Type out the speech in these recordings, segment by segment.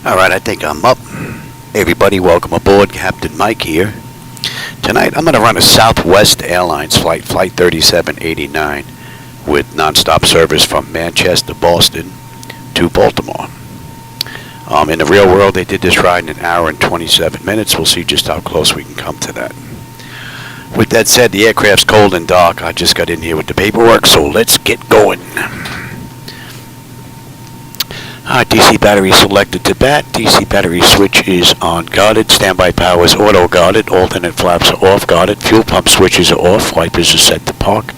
Alright, I think I'm up. Hey everybody, welcome aboard. Captain Mike here. Tonight I'm going to run a Southwest Airlines flight, Flight 3789, with nonstop service from Manchester, Boston to Baltimore. In the real world, they did this ride in 1 hour and 27 minutes. We'll see just how close we can come to that. With that said, the aircraft's cold and dark. I just got in here with the paperwork, so let's get going. Alright, DC battery selected to bat. DC battery switch is on guarded. Standby power is auto guarded. Alternate flaps are off guarded. Fuel pump switches are off. Wipers are set to park.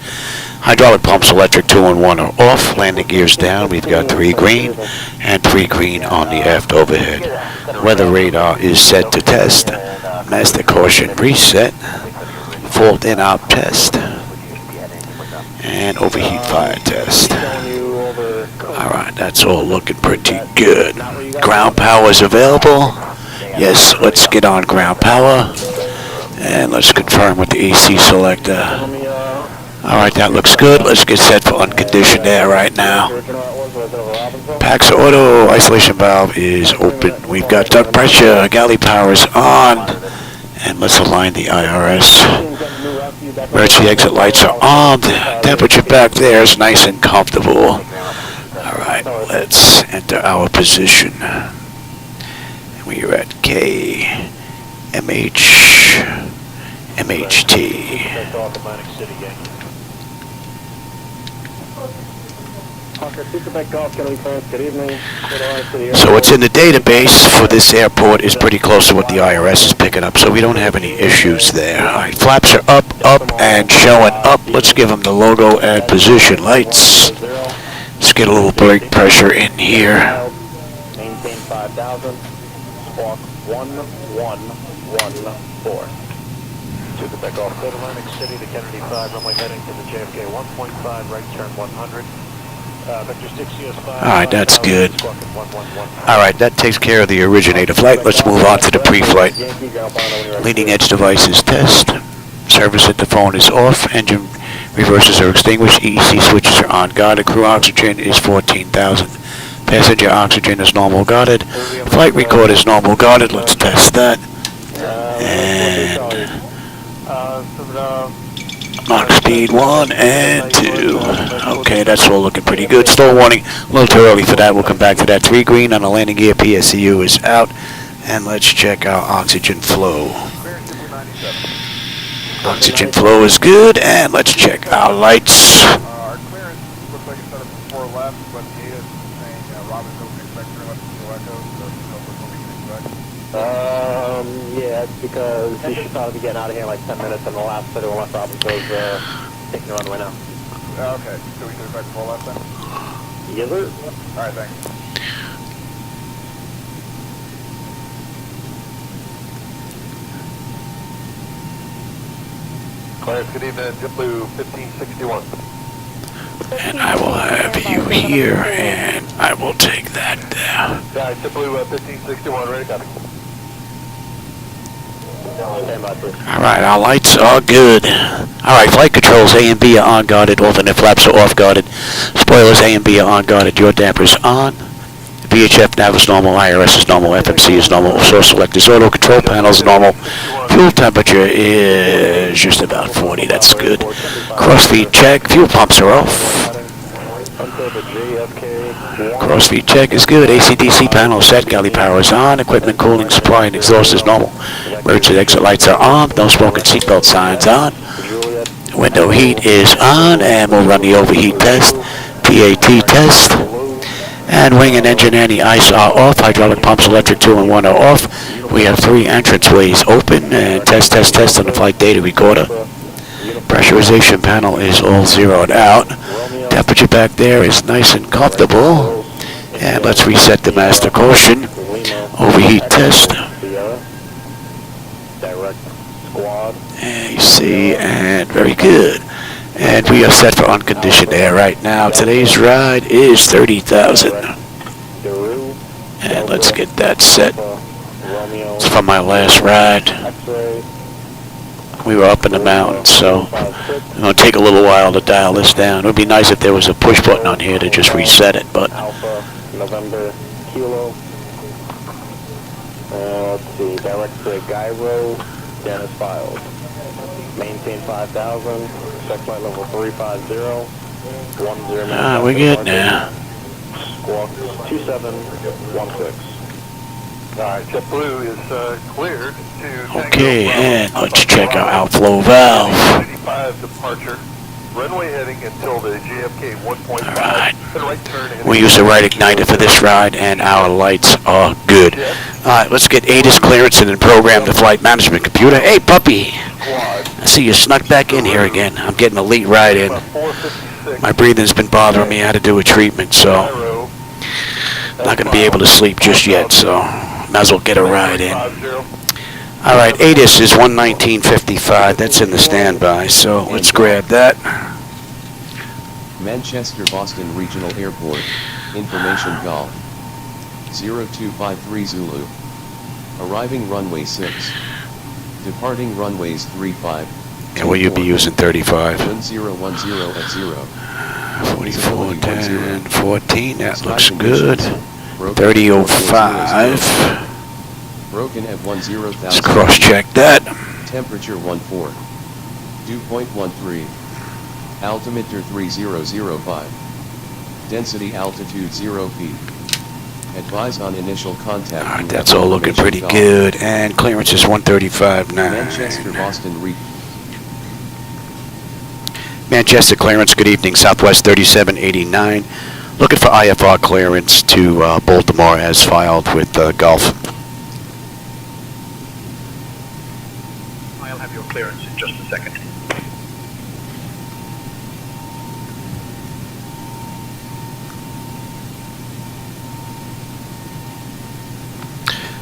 Hydraulic pumps, electric 2 and 1 are off. Landing gears down. We've got 3 green and 3 green on the aft overhead. Weather radar is set to test. Master caution reset. Fault in op test. And overheat fire test. Alright, that's all looking pretty good. Ground power is available. Yes, let's get on ground power. And let's confirm with the AC selector. Alright, that looks good. Let's get set for unconditioned air right now. PAX auto isolation valve is open. We've got duct pressure. Galley power is on. And let's align the IRS. Emergency exit lights are on. Temperature back there is nice and comfortable. Alright, let's enter our position. We are at KMHT. So what's in the database for this airport is pretty close to what the IRS is picking up, so we don't have any issues there. Alright, flaps are up, and showing up. Let's give them the logo and position lights. Let's get a little brake pressure in here. Maintain 5,000. Squawk 1114. To the back off Good Atlantic City to Kennedy 5, runway heading to the JFK 1.5, right turn 100. Vector 6 US5. Alright, that's good. Alright, that takes care of the originator flight. Let's move on to the pre-flight. Leading edge devices test. Service at the phone is off. Engine reversers are extinguished. EEC switches are on guarded. Crew oxygen is 14,000. Passenger oxygen is normal guarded. Flight record is normal guarded. Let's test that. And Mach speed 1 and 2. Okay, that's all looking pretty good. Stall warning, a little too early for that. We'll come back to that. 3 green on the landing gear. PSCU is out. And let's check our oxygen flow. Oxygen flow is good, and let's check our lights. Our clearance looks like it's set up before left, but the data is saying Robin's open expector left to echo, so there's no what we can expect. Yeah, it's because you should probably be getting out of here in like 10 minutes, and the last set of left Robin goes taking the runway now. Okay, so we should expect before left then? Yes, sir. Alright, thanks. Clarence, good evening, JetBlue 1561. And I will have you here, and I will take that down. Yeah, JetBlue 1561, ready to copy. Alright, our lights are good. Alright, flight controls A and B are on guarded. Alternate flaps are off guarded. Spoilers A and B are on guarded. Your dampers on. VHF nav is normal. IRS is normal. FMC is normal. Source select is auto. Control panel is normal. Fuel temperature is just about 40. That's good. Crossfeed check. Fuel pumps are off. Crossfeed check is good. AC/DC panel set. Galley power is on. Equipment cooling, supply, and exhaust is normal. Emergency exit lights are on. No smoking seatbelt signs on. Window heat is on, and we'll run the overheat test. PAT test. And wing and engine anti-ice are off. Hydraulic pumps, electric 2 and 1 are off. We have 3 entranceways open. And test on the flight data recorder. Pressurization panel is all zeroed out. Temperature back there is nice and comfortable. And let's reset the master caution. Overheat test. And you see, and very good. And we are set for unconditioned air right now. Today's ride is 30,000. And let's get that set. It's from my last ride. We were up in the mountains, so it's going to take a little while to dial this down. It would be nice if there was a push button on here to just reset it, but November Kilo Let's see, direct to Gyro, Dennis Files. Maintain 5,000, check flight level 350, 10. We're good now. Squawk 2716. Alright, JetBlue is cleared to Okay, and let's check our outflow valve. 85 departure. Runway heading until the JFK 1.5. Alright. Then right turn. We use the right igniter for this ride, and our lights are good. Alright, let's get ATIS clearance and then program the flight management computer. Hey, puppy! I see you snuck back in here again. I'm getting a late ride in. My breathing's been bothering me. I had to do a treatment, so not going to be able to sleep just yet, so might as well get a ride in. Alright, ATIS is 119.55. That's in the standby, so let's grab that. Manchester Boston Regional Airport, information Golf 0253 Zulu, arriving runway 6, departing runways 35, And will you be using 35? 1010 at 0, 44, 10, 14, that looks good. 3005. broken at 10,000, Let's cross-check that. temperature 14, dew point 13, altimeter 3005, density altitude 0 feet. Advise on initial contact. Alright, that's all looking pretty good. And clearance is 135.9. Manchester Boston Manchester clearance, good evening. Southwest 3789. Looking for IFR clearance to Baltimore as filed with Gulf. I'll have your clearance in just a second.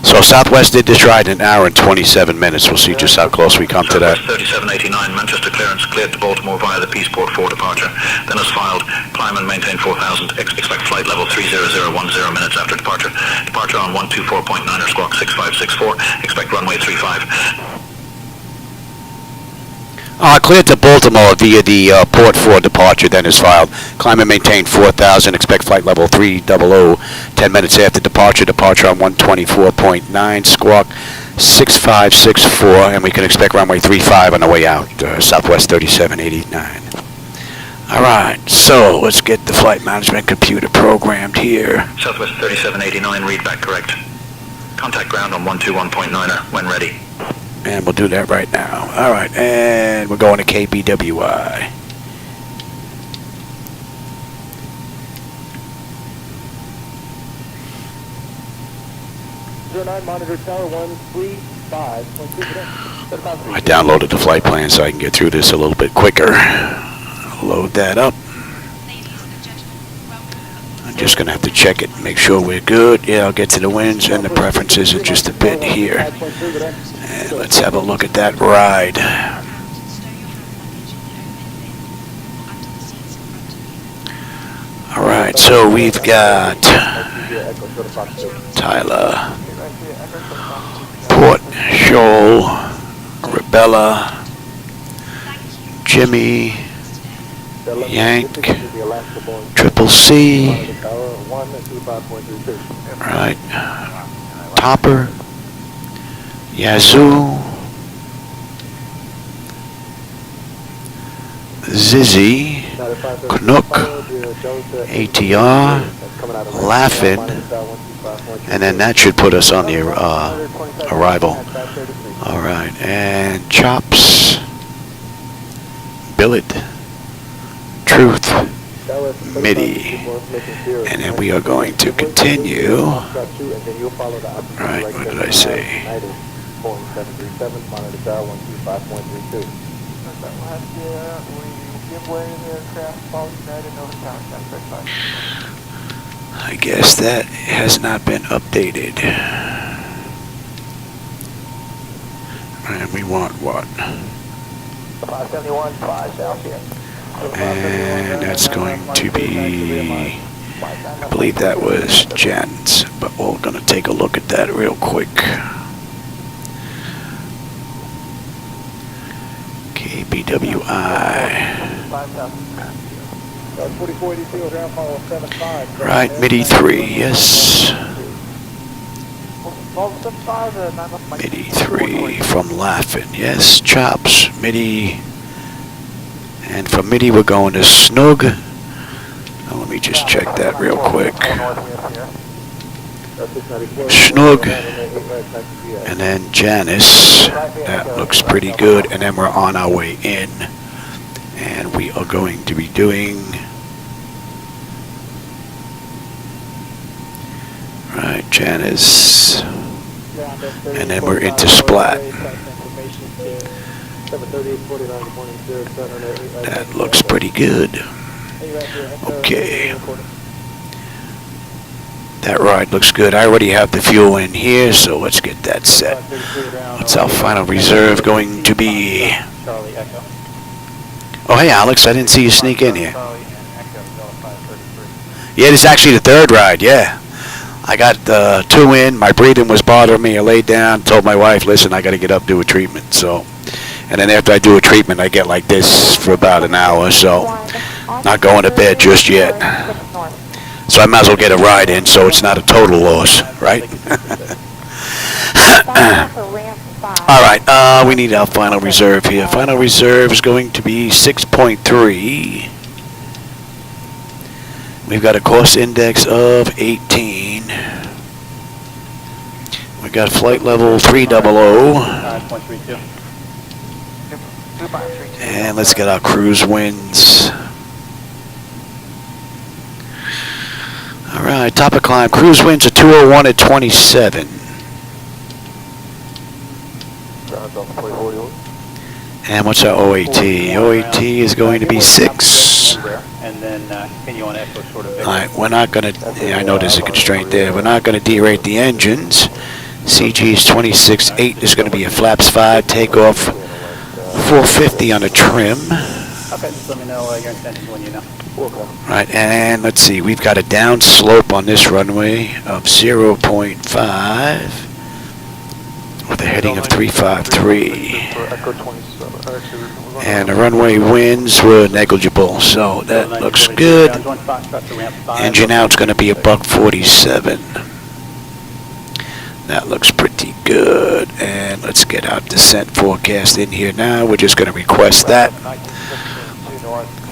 So Southwest did this ride in an hour and 27 minutes. We'll see just how close we come to that. Southwest 3789, Manchester clearance cleared to Baltimore via the Peaceport for departure. Then as filed, climb and maintain 4,000. Expect flight level 30010 minutes after departure. Departure on 124.9 or squawk 6564. Expect runway 35. Cleared to Baltimore via the port for departure, then is filed. Climb and maintain 4,000. Expect flight level 300. 10 minutes after departure. Departure on 124.9. Squawk 6564. And we can expect runway 35 on the way out. Southwest 3789. Alright, so let's get the flight management computer programmed here. Southwest 3789, read back correct. Contact ground on 121.9er when ready. And we'll do that right now. Alright, and we're going to KBWI. Monitor tower 135. I downloaded the flight plan so I can get through this a little bit quicker. Load that up. I'm just going to have to check it and make sure we're good. Yeah, I'll get to the winds and the preferences in just a bit here. And let's have a look at that ride. Alright, so we've got Tyler, Port, Shoal, Rebella, Jimmy, Yank, Triple C, right, Topper, Yazoo, Zizzy, Canuck, ATR, Laughin', and then that should put us on the arrival. Alright, and Chops, Billet, Truth, MIDI, and then we are going to continue. Right, what did I say? I guess that has not been updated. And we want what? 571, 5 south here. And that's going to be, I believe that was Jan's, but we're going to take a look at that real quick. KBWI. Right, MIDI 3, yes. MIDI 3 from Laughing. Yes, chops, MIDI. And from MIDI we're going to Snug. Now, let me just check that real quick. Snug. And then Janice. That looks pretty good. And then we're on our way in. And we are going to be doing... Right, Janice. And then we're into Splat. That looks pretty good. Okay. That ride looks good. I already have the fuel in here, so let's get that set. What's our final reserve going to be? Oh, hey, Alex, I didn't see you sneak in here. Yeah, this is actually the third ride, yeah. I got 2 in. My breathing was bothering me. I laid down, told my wife, listen, I got to get up, do a treatment. So, and then after I do a treatment, I get like this for about an hour. So, not going to bed just yet. So I might as well get a ride in so it's not a total loss, right? All right, we need our final reserve here. Final reserve is going to be 6.3. We've got a cost index of 18. We got flight level 300. And let's get our cruise winds. All right, top of climb. Cruise winds are 201 at 27. And what's our OAT? OAT is going to be 6. And then continue on echo sort of. All right, we're not going to, I know there's a constraint there. We're not going to derate the engines. CG is 26.8. There's going to be a flaps 5 takeoff 450 on a trim. Okay, just let me know your intentions when you know. Right, and let's see, we've got a down slope on this runway of 0.5 with a heading of 353. And the runway winds were negligible, so that looks good. Engine out's going to be a $147. That looks pretty good. And let's get our descent forecast in here now. We're just going to request that.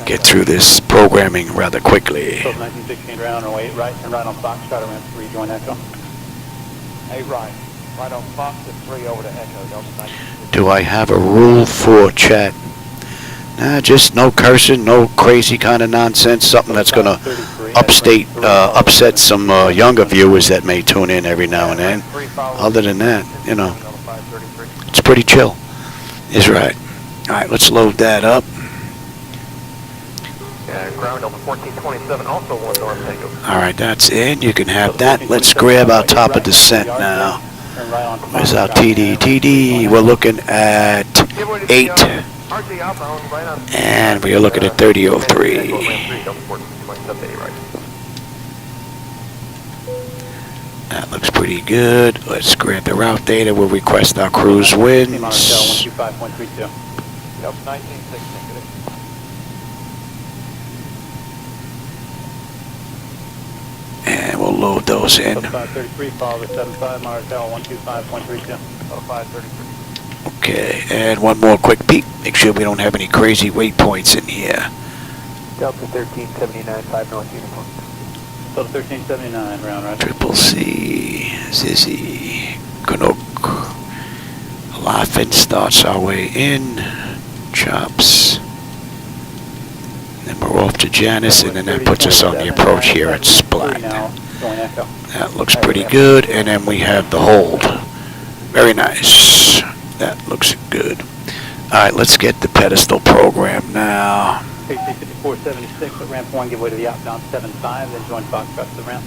Get through this programming rather quickly. 1916 round or 8 right, and right on Foxtrot around 3, join Echo. 8 right, right on Fox at 3 over to Echo. Do I have a rule for chat? Nah, just no cursing, no crazy kind of nonsense, something that's going to upset some younger viewers that may tune in every now and then. Other than that, you know, it's pretty chill. Is right. All right, let's load that up. Ground Delta 1427, also 1 north takeoff. All right, that's in. You can have that. Let's grab our top of descent now. Where's our TD? TD, we're looking at 8. And we are looking at 3003. That looks pretty good. Let's grab the route data. We'll request our cruise winds. And we'll load those in. 533, follow the 75, Martel 125.32. Okay, and one more quick peek. Make sure we don't have any crazy waypoints in here. Delta 1379, 5 north uniform. Delta 1379, round right. Triple C, Zizzy, Canuck. Laughing starts our way in. Chops. Then we're off to Janice, and then that puts us on the approach here at Splat. That looks pretty good, and then we have the hold. Very nice. That looks good. All right, let's get the pedestal program now. KC 5476 at ramp 1, give way to the outbound 75, then join Foxtrot to the ramp.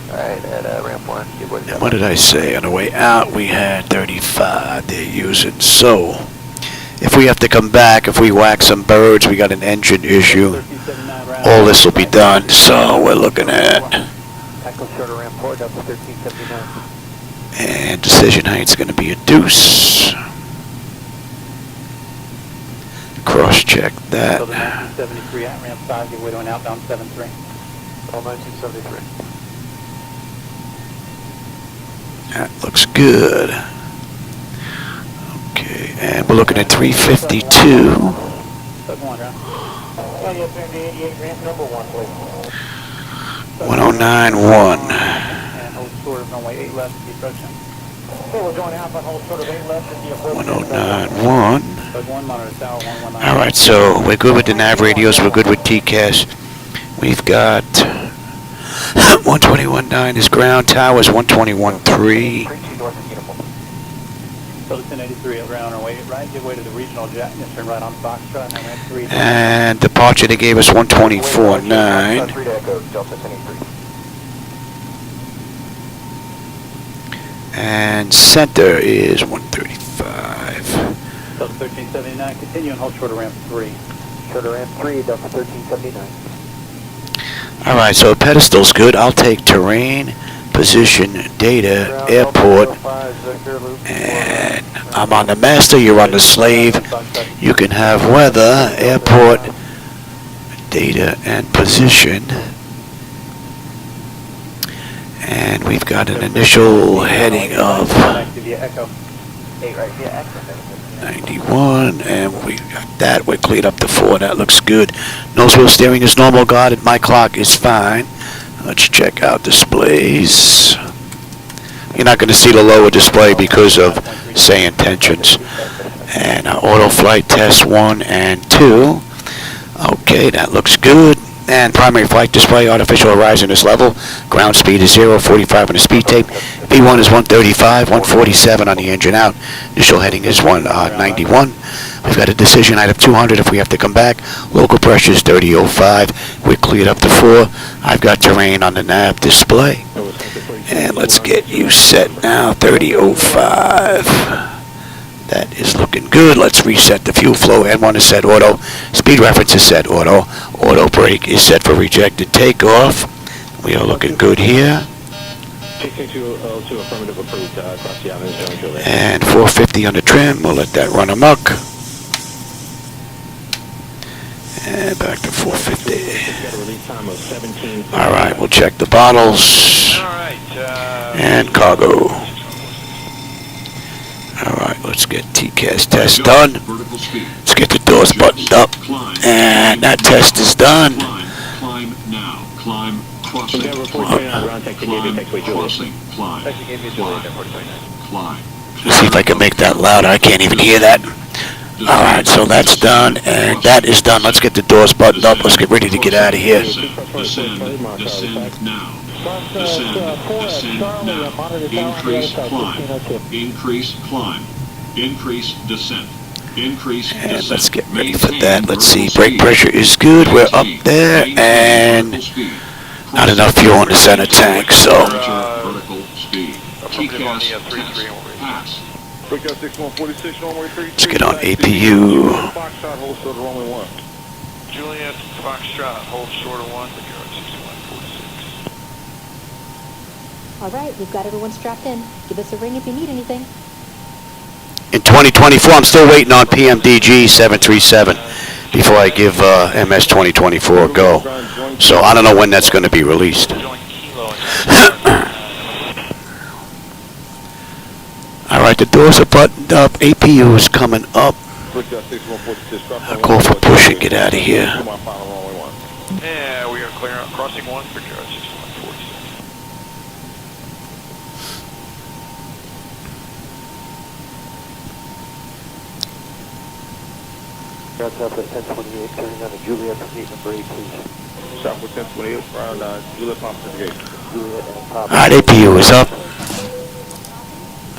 All right, at ramp 1, give way to the And what did I say? On the way out, we had 35 they're using. So, if we have to come back, if we whack some birds, we got an engine issue, all this will be done. So, we're looking at... And decision height's going to be a deuce. Cross-check that. 1973 at ramp 5, give way to an outbound 73. All 1973. That looks good. Okay, and we're looking at 352. 1091. And hold short of runway 8 left to the approaching. Okay, we're going out on hold short of 8 left to the approach. 1091. Bug 1, monitor tower 119. Alright, so we're good with the nav radios, we're good with TCAS. We've got 121.9 is ground, towers 121.3. So 1083 at ground, or wait, right, give way to the regional jet, and turn right on Foxtrot, and ramp 3. And departure they gave us 124.9. 3 to Echo, Delta 1083. And center is 135. Delta 1379, continue and hold short of ramp 3. Short of ramp 3, Delta 1379. Alright, so pedestal's good. I'll take terrain, position, data, airport, and I'm on the master, you're on the slave. You can have weather, airport, data, and position. And we've got an initial heading of 91, and we got that. We're cleared up to 4. That looks good. Nose wheel steering is normal guarded. My clock is fine. Let's check out displays. You're not going to see the lower display because of SayIntentions. And auto flight test 1 and 2. Okay, that looks good. And primary flight display, artificial horizon is level. Ground speed is 0, 45 on the speed tape. V1 is 135, 147 on the engine out. Initial heading is 191. We've got a decision height of 200 if we have to come back. Local pressure is 3005. We're cleared up to 4. I've got terrain on the nav display. And let's get you set now, 3005. That is looking good. Let's reset the fuel flow. N1 is set auto. Speed reference is set auto. Auto brake is set for rejected takeoff. We are looking good here. Affirmative approved across the island, and 450 on the trim. We'll let that run amok. And back to 450. All right, we'll check the bottles. And cargo. All right, let's get TCAS test done. Let's get the doors buttoned up. And that test is done. Climb now. Climb. Crossing. Climb. Let's see if I can make that louder. I can't even hear that. All right, so that's done, and that is done. Let's get the doors buttoned up. Let's get ready to get out of here. Descend now. Descend now. Increase climb. Increase climb. Increase descent. Increase descent. And let's get ready for that. Let's see. Brake pressure is good. We're up there, and not enough fuel in the center tank, so. Vertical speed. Pass. Let's get on APU. Juliet, Foxtrot, hold short of 1, but you're at 6146. All right, we've got everyone strapped in. Give us a ring if you need anything. In 2024, I'm still waiting on PMDG 737 before I give MS 2024 a go. So I don't know when that's going to be released. All right, the doors are buttoned up. APU is coming up. I'll call for push and get out of here. Yeah, we are clear on crossing 1 for Jared 6146. Southwest 1028, turning on to Juliet for gate number 8, please. Southwest 1028, round Juliet Pop to the gate. Juliet and Pop. All right, APU is up.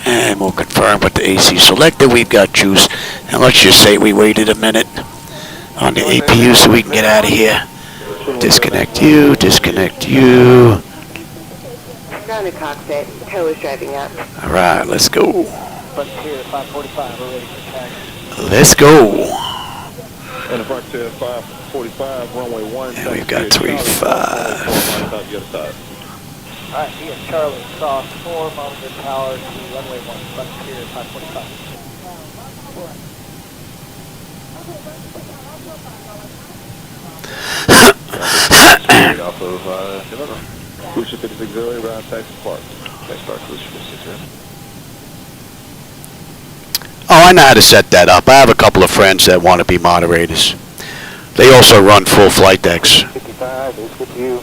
And we'll confirm with the AC selector. We've got juice. And let's just say we waited a minute on the APU so we can get out of here. Disconnect you, disconnect you. Down to Cockpit. Tow is driving up. All right, let's go. Frontier 545, we're ready for taxi. Let's go. And the Frontier 545, runway 1. And we've got 35. Alright, he is Charlie, cross 4, monitor tower to runway 1, Frontier 545. Off of deliver. Solution 56 auxiliary, ground taxi park. Next start, Solution 56. Oh, I know how to set that up. I have a couple of friends that want to be moderators. They also run full flight decks. 55 is with you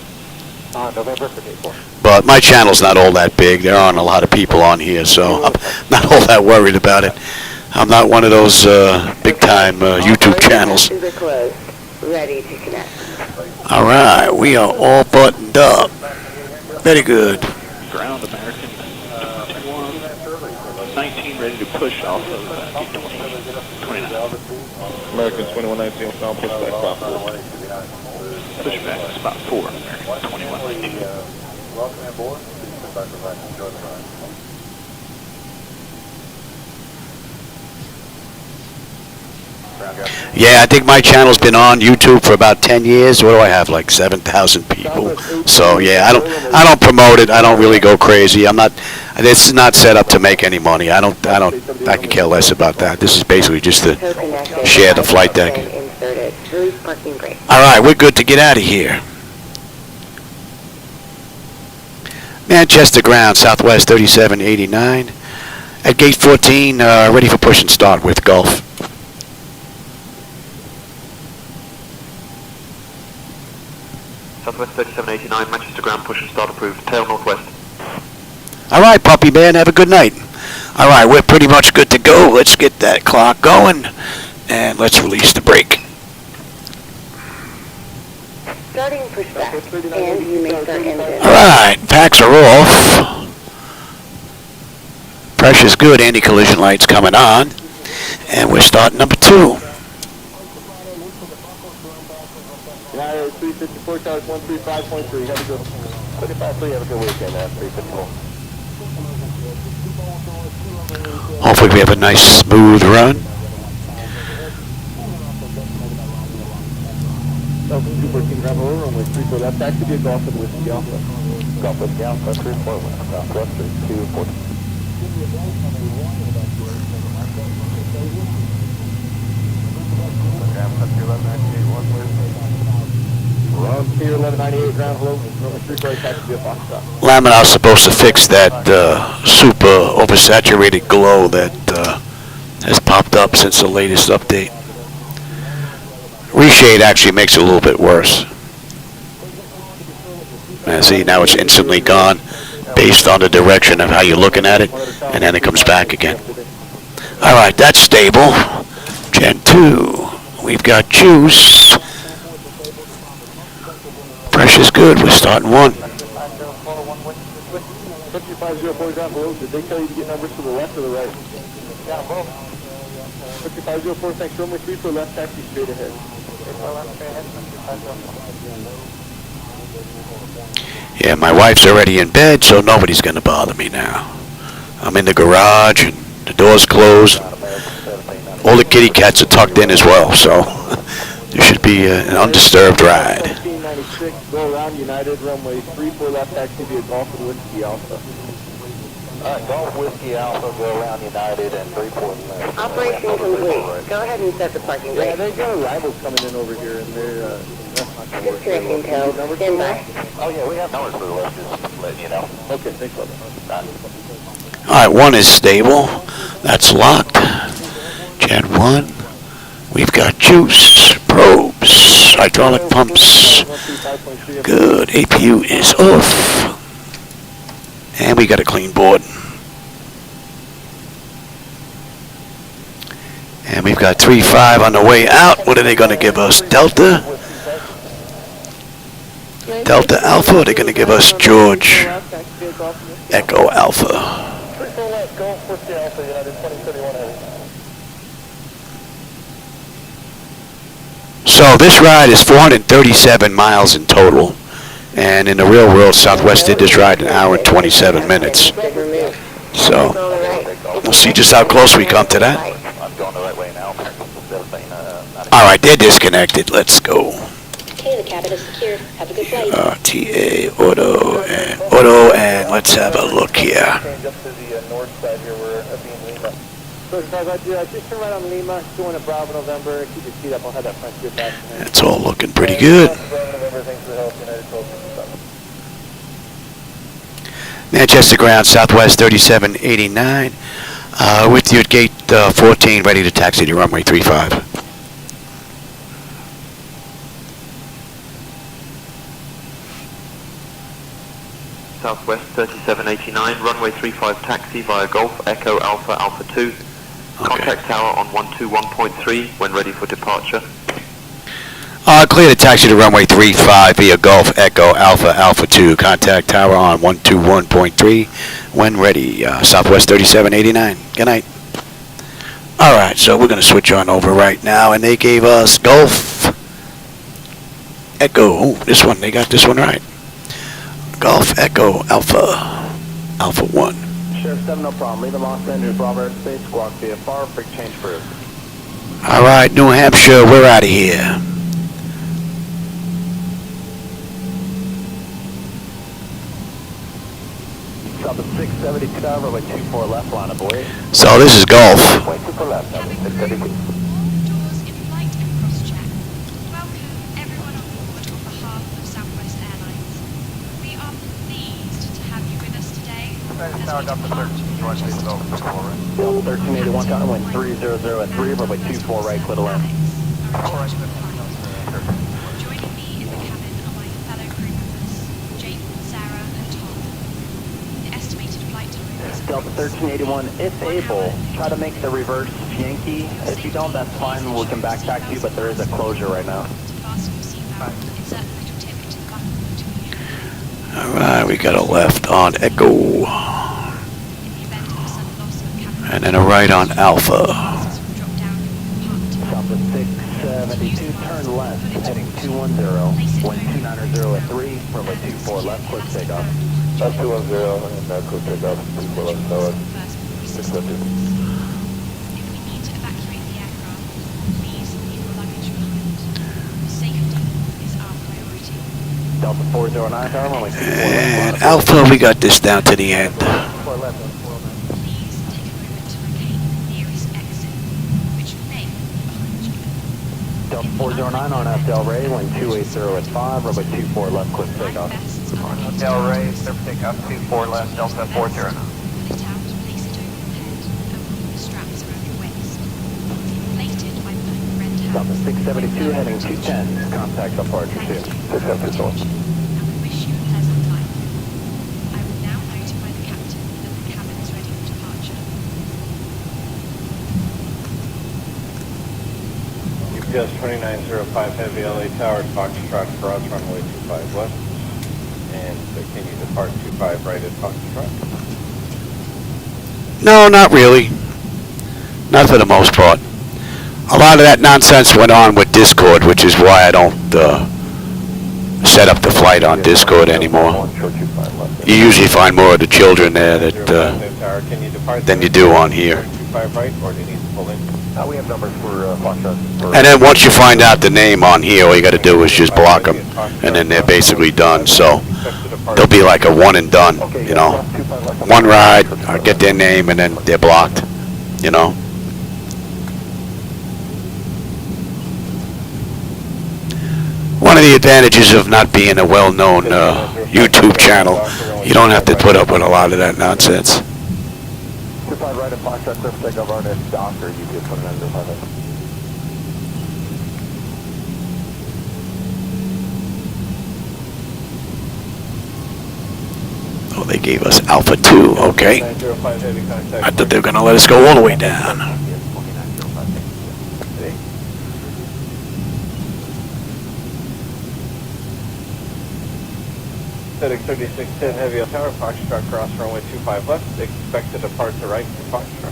on November for day 4. But my channel's not all that big. There aren't a lot of people on here, so I'm not all that worried about it. I'm not one of those big-time YouTube channels. Taxis are closed. Ready to connect. All right, we are all buttoned up. Very good. Ground American 19 ready to push off of 29. American 2119, sound pushback, Pop. Pushback is about 4, American 2119. Welcome aboard. Enjoy the ride. Yeah, I think my channel's been on YouTube for about 10 years. What do I have, like 7,000 people? So yeah, I don't promote it. I don't really go crazy. It's not set up to make any money. I could care less about that. This is basically just to share the flight deck. All right, we're good to get out of here. Manchester ground, Southwest 3789. At gate 14, ready for push and start with Gulf. Southwest 3789, Manchester ground, push and start approved. Tail northwest. All right, puppy man, have a good night. All right, we're pretty much good to go. Let's get that clock going, and let's release the brake. Starting pushback, and you may start engine. All right, packs are off. Pressure's good, anti-collision lights coming on, and we're starting number 2. United 354, charge 135.3, have a good 35.3, have a good weekend, 354. Hopefully we have a nice smooth run. Welcome to 14 Bravo, runway 34 left, taxi to Golf with Whiskey Alpha. Golf Whiskey Alpha, 34 left, Southwest 3240. Round Pier 1198, ground hello, runway 34 taxi to Foxtrot. Lamina's supposed to fix that super oversaturated glow that has popped up since the latest update. Reshade actually makes it a little bit worse. And see, now it's instantly gone based on the direction of how you're looking at it, and then it comes back again. All right, that's stable. Gen 2, we've got juice. Pressure's good, we're starting 1. 5504 down below, did they tell you to get numbers to the left or the right? Yeah, both. 5504, thanks, runway 34 left, taxi straight ahead. Yeah, my wife's already in bed, so nobody's going to bother me now. I'm in the garage, and the door's closed. All the kitty cats are tucked in as well, so there should be an undisturbed ride. 1996, go around United, runway 34 left, taxi via Golf with Whiskey Alpha. Golf Whiskey Alpha, go around United and 34 left. Operation complete. Go ahead and set the parking brake. Yeah, they got arrivals coming in over here, and they're Just correcting tail. Stand by. Oh yeah, we have numbers for the left, just to let you know. Okay, thanks, brother. All right, 1 is stable. That's locked. Gen 1. We've got juice, probes, hydraulic pumps. Good. APU is off. And we got a clean board. And we've got 3-5 on the way out. What are they going to give us? Delta? Delta Alpha? Or are they going to give us George Echo Alpha? So this ride is 437 miles in total. And in the real world, Southwest did this ride in 1 hour and 27 minutes. So we'll see just how close we come to that. All right, they're disconnected. Let's go. Okay, the cabin is secured. Have a good flight. TA, auto, and let's have a look here. Just turn right on Lima, going to Bravo November, keep your seat up, I'll have that front seat back. That's all looking pretty good. Manchester ground, Southwest 3789. With you at gate 14, ready to taxi to runway 35. Southwest 3789, runway 35 taxi via Golf Echo Alpha Alpha 2. Contact tower on 121.3 when ready for departure. Clear to taxi to runway 35 via Golf Echo Alpha Alpha 2. Contact tower on 121.3 when ready. Southwest 3789. Good night. All right, so we're going to switch on over right now, and they gave us Golf Echo. Oh, this one, they got this one right. Golf Echo Alpha Alpha 1. Sheriff 7, no problem. Leave them off Andrews, Robert Space Squawk via far, freak change for All right, New Hampshire, we're out of here. South of 672 tower, runway 24 left, line of boy. So this is Golf. Runway 24 left, 672. Doors in flight and cross-check. Welcome everyone on board on behalf of Southwest Airlines. We are pleased to have you with us today. Delta 1381 tower, wind 300 at 3, runway 24 right, clear to land. Joining me in the cabin are my fellow crew members, Jake, Sarah and Tom. The estimated flight time is Delta 1381, if able, try to make the reverse Yankee. If you don't, that's fine, we can back taxi, but there is a closure right now. to fasten your seatbelt and insert the little tip into the button between you. All right, we got a left on Echo, In the event of a sudden loss of cabin, and then a right on Alpha. passengers will drop down your compartment. South of 672, turn left, heading 210, wind 290 at 3, runway 24 left, quick takeoff. That's 210 and quick takeoff, 24 left, so If we need to evacuate the aircraft, please leave your luggage behind. Safety is our priority. Delta 409 tower, runway 24 left, And Alpha, we got this down to the end. Please take a moment to locate the nearest exit, which may be behind you. Delta 409 on Del Rey, wind 280 at 5, runway 24 left, quick takeoff. Vests are located Del Rey, clear for takeoff, 24 left, Delta 409. Pull it out, place it over your head, and pull the straps around your waist. Inflated by pulling the red South of tabs. 672, heading 210, contact departure 2. 672. And we wish you a pleasant flight. I will now notify the captain that the cabin is ready for departure. UPS 2905 Heavy LA Tower, Foxtrot, cross runway 25 left, and can you depart 25 right at Foxtrot? No, not really. Not for the most part. A lot of that nonsense went on with Discord, which is why I don't set up the flight on Discord anymore. You usually find more of the children there than you do on here. 25 right, or do you need to pull in? We have numbers for Foxtrot. And then once you find out the name on here, all you got to do is just block them, and then they're basically done. So they'll be like a one and done, you know. One ride, or get their name, and then they're blocked, you know. One of the advantages of not being a well-known YouTube channel, you don't have to put up with a lot of that nonsense. 25 right at Foxtrot, surf takeoff, RNS Doctor, UPS 2905. Oh, they gave us Alpha 2, okay. 905 heavy contact. I thought they were going to let us go all the way down. FedEx 3610 Heavy LA Tower, Foxtrot, cross runway 25 left, expect to depart to right for Foxtrot.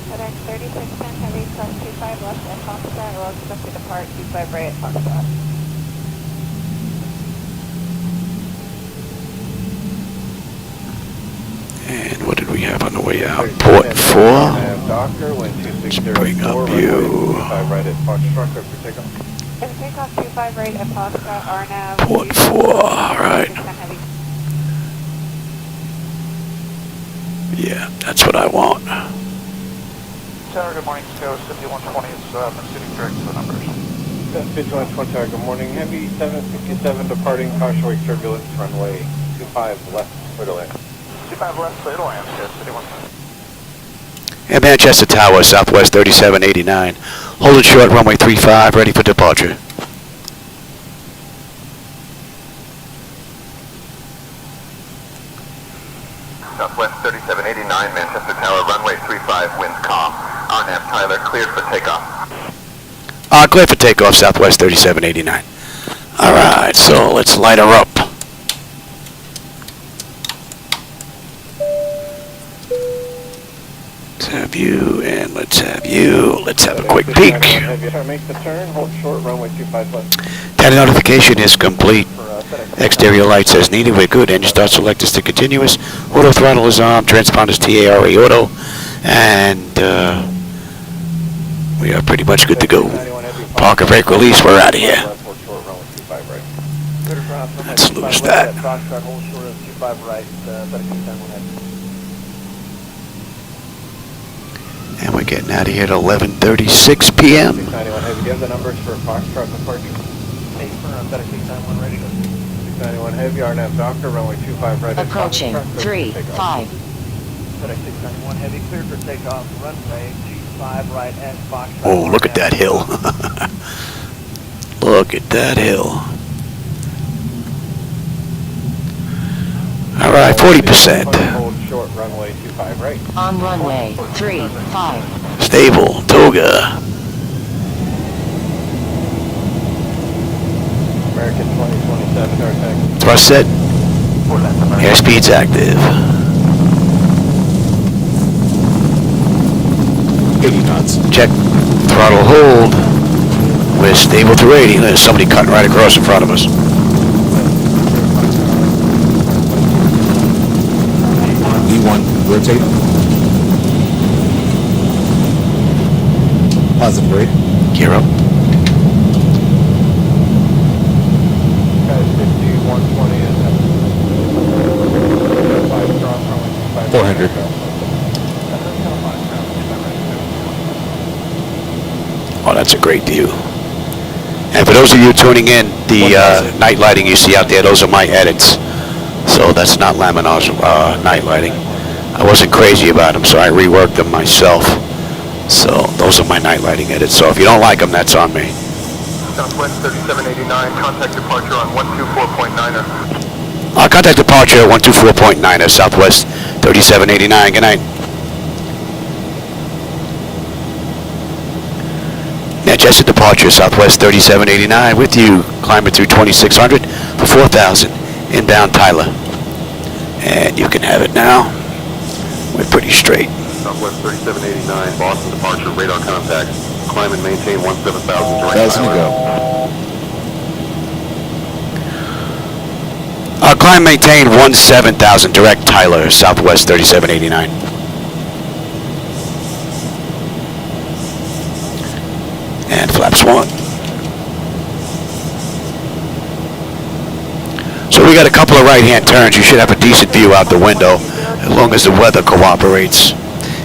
FedEx 3610 Heavy, cross 25 left at Foxtrot, will expect to depart 25 right at Foxtrot. And what did we have on the way out? Port 4. Doctor, wind Let's bring up 2604, you. 25 right at Foxtrot, go for takeoff. If takeoff 25 right at Foxtrot, RNAV. Port 4, alright. Heavy. Yeah, that's what I want. Tower, good morning, Scout 5120 is proceeding direct to the numbers. 5120 Tower, good morning, Heavy 757 departing, caution wake turbulence, runway 25 left, clear to land. 25 left, clear to land, City 1. And Manchester Tower, Southwest 3789. Holding short, runway 35, ready for departure. Southwest 3789, Manchester Tower, runway 35, winds calm. RNAV Tyler, cleared for takeoff. Clear for takeoff, Southwest 3789. All right, so let's light her up. Let's have you, and let's have you. Let's have a quick peek. Make the turn, hold short, runway 25 left. Data notification is complete. Exterior lights as needed. We're good. Engine start select is to continuous. Auto throttle is on. Transponders TARA auto. And we are pretty much good to go. Park and brake release. We're out of here. Let's lose that. And we're getting out of here at 11:36 p.m. 691 Heavy, do you have the numbers for Foxtrot departure? 8 for FedEx 691 ready to go. 691 Heavy, RNAV Doctor, runway 25 right. Approaching 3-5. FedEx 691 Heavy, cleared for takeoff, runway 25 right at Foxtrot. Oh, look at that hill. Look at that hill. All right, 40%. Hold short, runway 25 right. On runway 35. Stable, Toga. American 2027, start taxi. Thrust set. Airspeed's active. 80 knots. Check. Throttle hold. We're stable to rating. There's somebody cutting right across in front of us. E1, rotate. Positive rate. Gear up. Guys, 50, 120 and 5 strong, runway 25. 400. Oh, that's a great view. And for those of you tuning in, the night lighting you see out there, those are my edits. So that's not Laminar's night lighting. I wasn't crazy about them, so I reworked them myself. So those are my night lighting edits. So if you don't like them, that's on me. Southwest 3789, contact departure on 124.9er. Contact departure 124.9 of Southwest 3789. Good night. Manchester departure, Southwest 3789 with you. Climbing through 2600 for 4,000. Inbound Tyler. And you can have it now. We're pretty straight. Southwest 3789, Boston departure, radar contact. Climb and maintain 17,000 direct. 1,000 to go. Climb maintain 17,000 direct Tyler, Southwest 3789. And flaps 1. So we got a couple of right-hand turns. You should have a decent view out the window as long as the weather cooperates.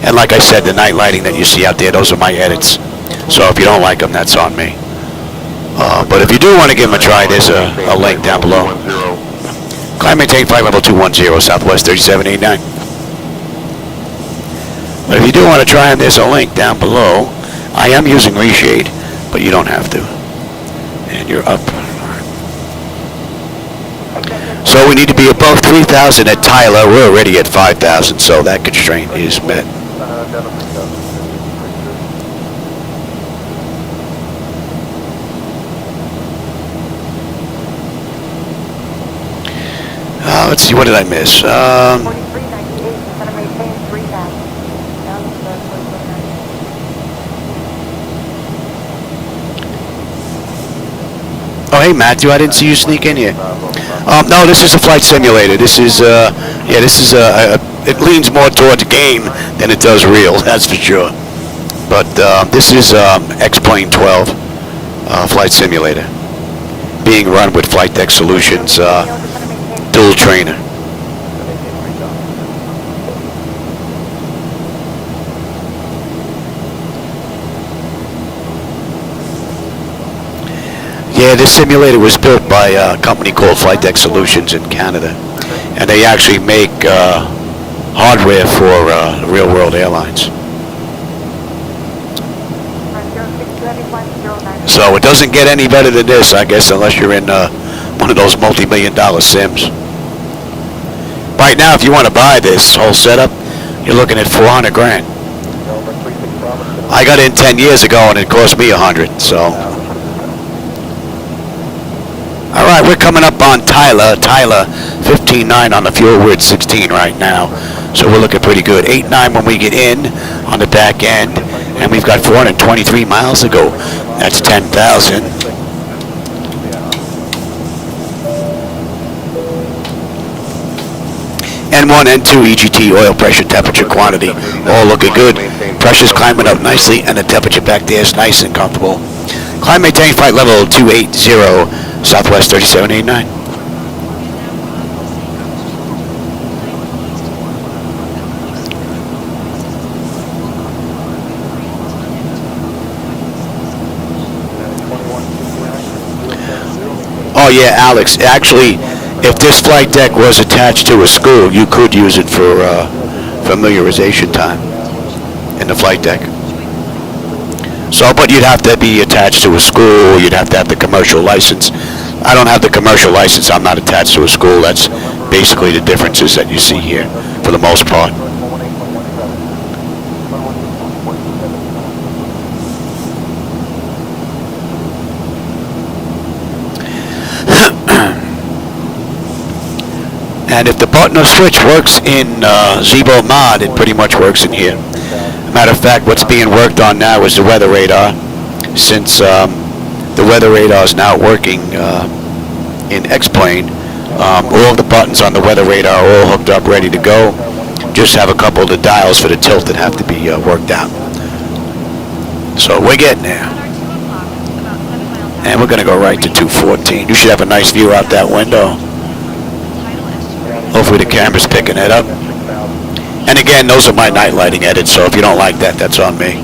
And like I said, the night lighting that you see out there, those are my edits. So if you don't like them, that's on me. But if you do want to give them a try, there's a link down below. Climb maintain flight level 210, Southwest 3789. But if you do want to try them, there's a link down below. I am using reshade, but you don't have to. And you're up. So we need to be above 3,000 at Tyler. We're already at 5,000, so that constraint is met. Let's see, what did I miss? 4398, center maintain 3,000. Oh, hey, Matthew, I didn't see you sneak in here. No, this is a flight simulator. This is, it leans more towards game than it does real, that's for sure. But this is X-Plane 12 flight simulator being run with Flightdeck Solutions dual trainer. Yeah, this simulator was built by a company called Flightdeck Solutions in Canada. And they actually make hardware for real-world airlines. So it doesn't get any better than this, I guess, unless you're in one of those multi-million-dollar sims. Right now, if you want to buy this whole setup, you're looking at $400 grand. I got in 10 years ago and it cost me $100. So, all right, we're coming up on Tyler. Tyler, 15.9 on the fuel. We're at 16 right now, so we're looking pretty good. 8.9 when we get in on the back end, and we've got 423 miles to go. That's 10,000. N1, N2, EGT, oil pressure, temperature, quantity, all looking good. Pressure's climbing up nicely, and the temperature back there is nice and comfortable. Climb, maintain flight level 280, Southwest 3789. Oh yeah, Alex, actually, if this flight deck was attached to a school, you could use it for familiarization time in the flight deck. So, but you'd have to be attached to a school, you'd have to have the commercial license. I don't have the commercial license, I'm not attached to a school. That's basically the differences that you see here, for the most part. And if the button or switch works in ZiboMod, it pretty much works in here. Matter of fact, what's being worked on now is the weather radar. Since the weather radar is now working in X-Plane, all of the buttons on the weather radar are all hooked up, ready to go. Just have a couple of the dials for the tilt that have to be worked out. So we're getting there. And we're going to go right to 214. You should have a nice view out that window. Hopefully the camera's picking it up. And again, those are my night lighting edits, so if you don't like that, that's on me.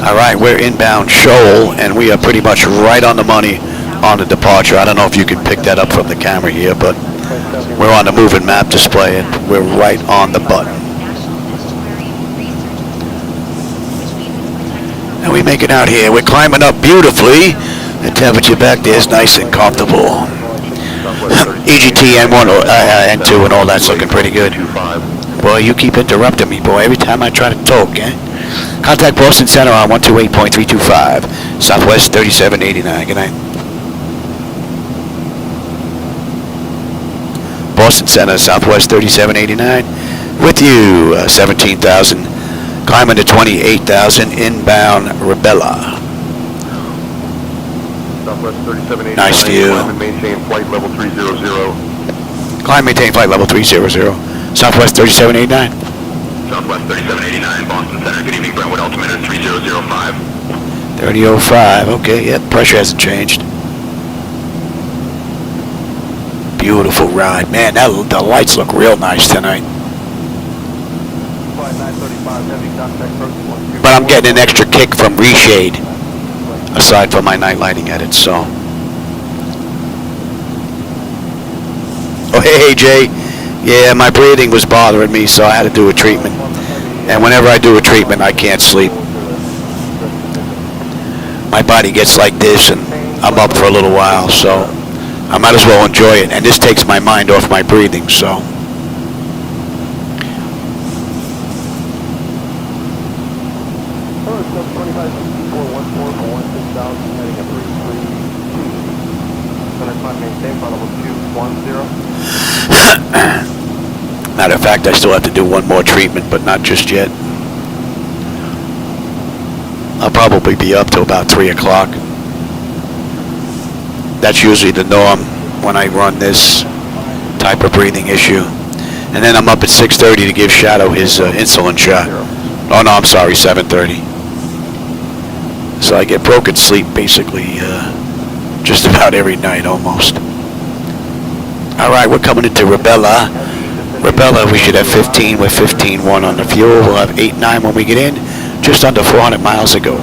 All right, we're inbound Shoal, and we are pretty much right on the money on the departure. I don't know if you can pick that up from the camera here, but we're on the moving map display, and we're right on the button. And we make it out here. We're climbing up beautifully. The temperature back there is nice and comfortable. EGT, N1, N2, and all that's looking pretty good. Boy, you keep interrupting me, boy, every time I try to talk, eh? Contact Boston Center on 128.325, Southwest 3789. Good night. Boston Center, Southwest 3789. With you, 17,000. Climbing to 28,000, inbound Rebella. Southwest 3789. Nice view. Climb and maintain flight level 300. Climb, maintain flight level 300. Southwest 3789. Southwest 3789, Boston Center. Good evening, Brentwood. Altimeter 3005. 3005. Okay, yep. Pressure hasn't changed. Beautiful ride, man. The lights look real nice tonight. But I'm getting an extra kick from reshade, aside from my night lighting edits. So. Oh, hey, Jay. Yeah, my breathing was bothering me, so I had to do a treatment. And whenever I do a treatment, I can't sleep. My body gets like this, and I'm up for a little while, so I might as well enjoy it. And this takes my mind off my breathing, so. Matter of fact, I still have to do one more treatment, but not just yet. I'll probably be up till about 3 o'clock. That's usually the norm when I run this type of breathing issue. And then I'm up at 6:30 to give Shadow his insulin shot. Oh no, I'm sorry, 7:30. So I get broken sleep basically just about every night almost. All right, we're coming into Rebella. Rebella, we should have 15 with 15.1 on the fuel. We'll have 8.9 when we get in. Just under 400 miles ago.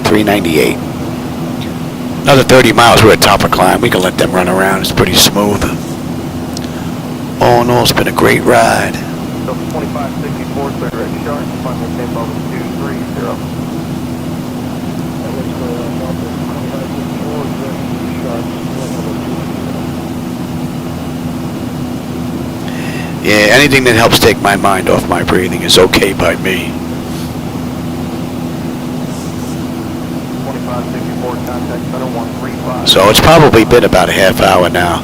398. Another 30 miles. We're at top of climb. We can let them run around. It's pretty smooth. All in all, it's been a great ride. 2564, clear direct sharp, final tempo 230. Yeah, anything that helps take my mind off my breathing is okay by me. 2564, contact center 135. So it's probably been about a half hour now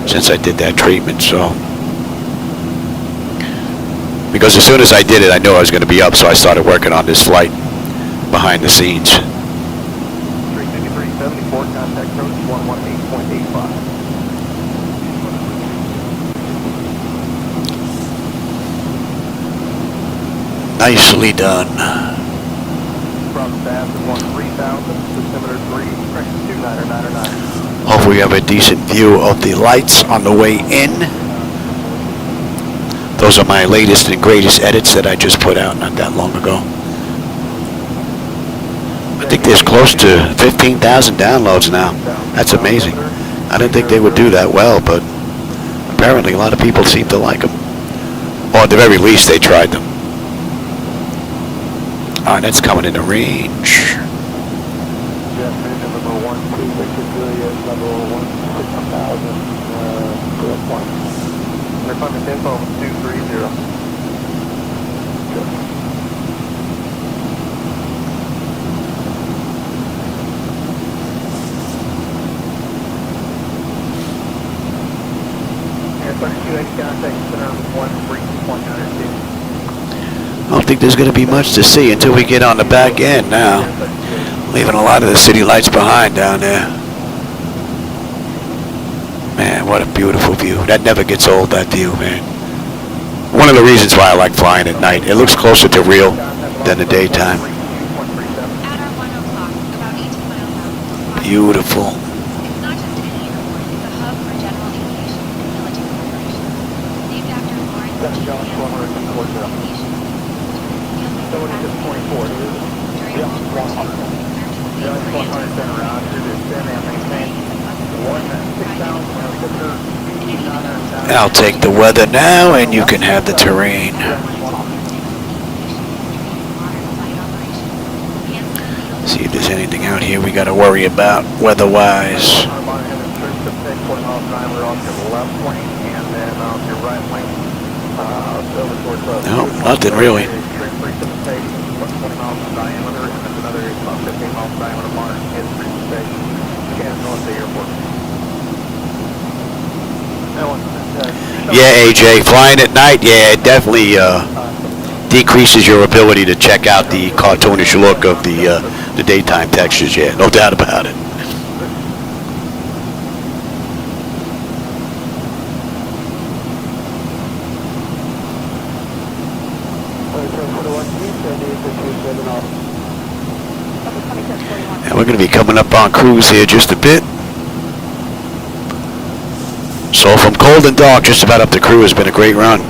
since I did that treatment, so. Because as soon as I did it, I knew I was going to be up, so I started working on this flight behind the scenes. 35374, contact coach 118.85. Nicely done. From staff is 3000, altimeter 3, correction 2999. Hopefully we have a decent view of the lights on the way in. Those are my latest and greatest edits that I just put out not that long ago. I think there's close to 15,000 downloads now. That's amazing. I didn't think they would do that well, but apparently a lot of people seem to like them. Or at the very least, they tried them. Alright, that's coming into range. Tempo 230. I don't think there's going to be much to see until we get on the back end now. Leaving a lot of the city lights behind down there. Man, what a beautiful view. That never gets old, that view, man. One of the reasons why I like flying at night. It looks closer to real than the daytime. At our 1 o'clock, about 18 miles out. Beautiful. It's not just any airport, it's a hub for general aviation and military operations. Named after Lawrence G. Aviation. I'll take the weather now, and you can have the terrain. See if there's anything out here we got to worry about weather-wise. No, nothing really. Yeah, AJ, flying at night, yeah, it definitely decreases your ability to check out the cartoonish look of the daytime textures, yeah, no doubt about it. And we're going to be coming up on cruise here just a bit. So from cold and dark, just about up to crew has been a great run.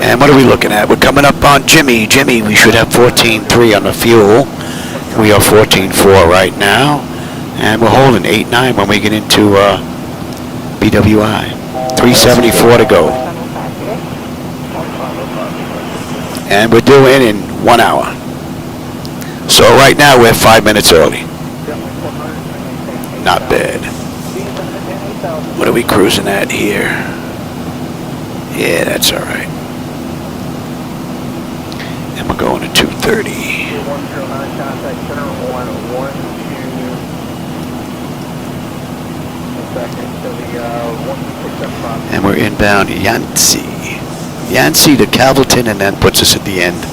And what are we looking at? We're coming up on Jimmy. Jimmy, we should have 14.3 on the fuel. We are 14.4 right now. And we're holding 8.9 when we get into BWI. 374 to go. And we're due in 1 hour. So right now we're 5 minutes early. Not bad. What are we cruising at here? Yeah, that's all right. And we're going to 230. And we're inbound Yancey to Calverton, and then puts us at the end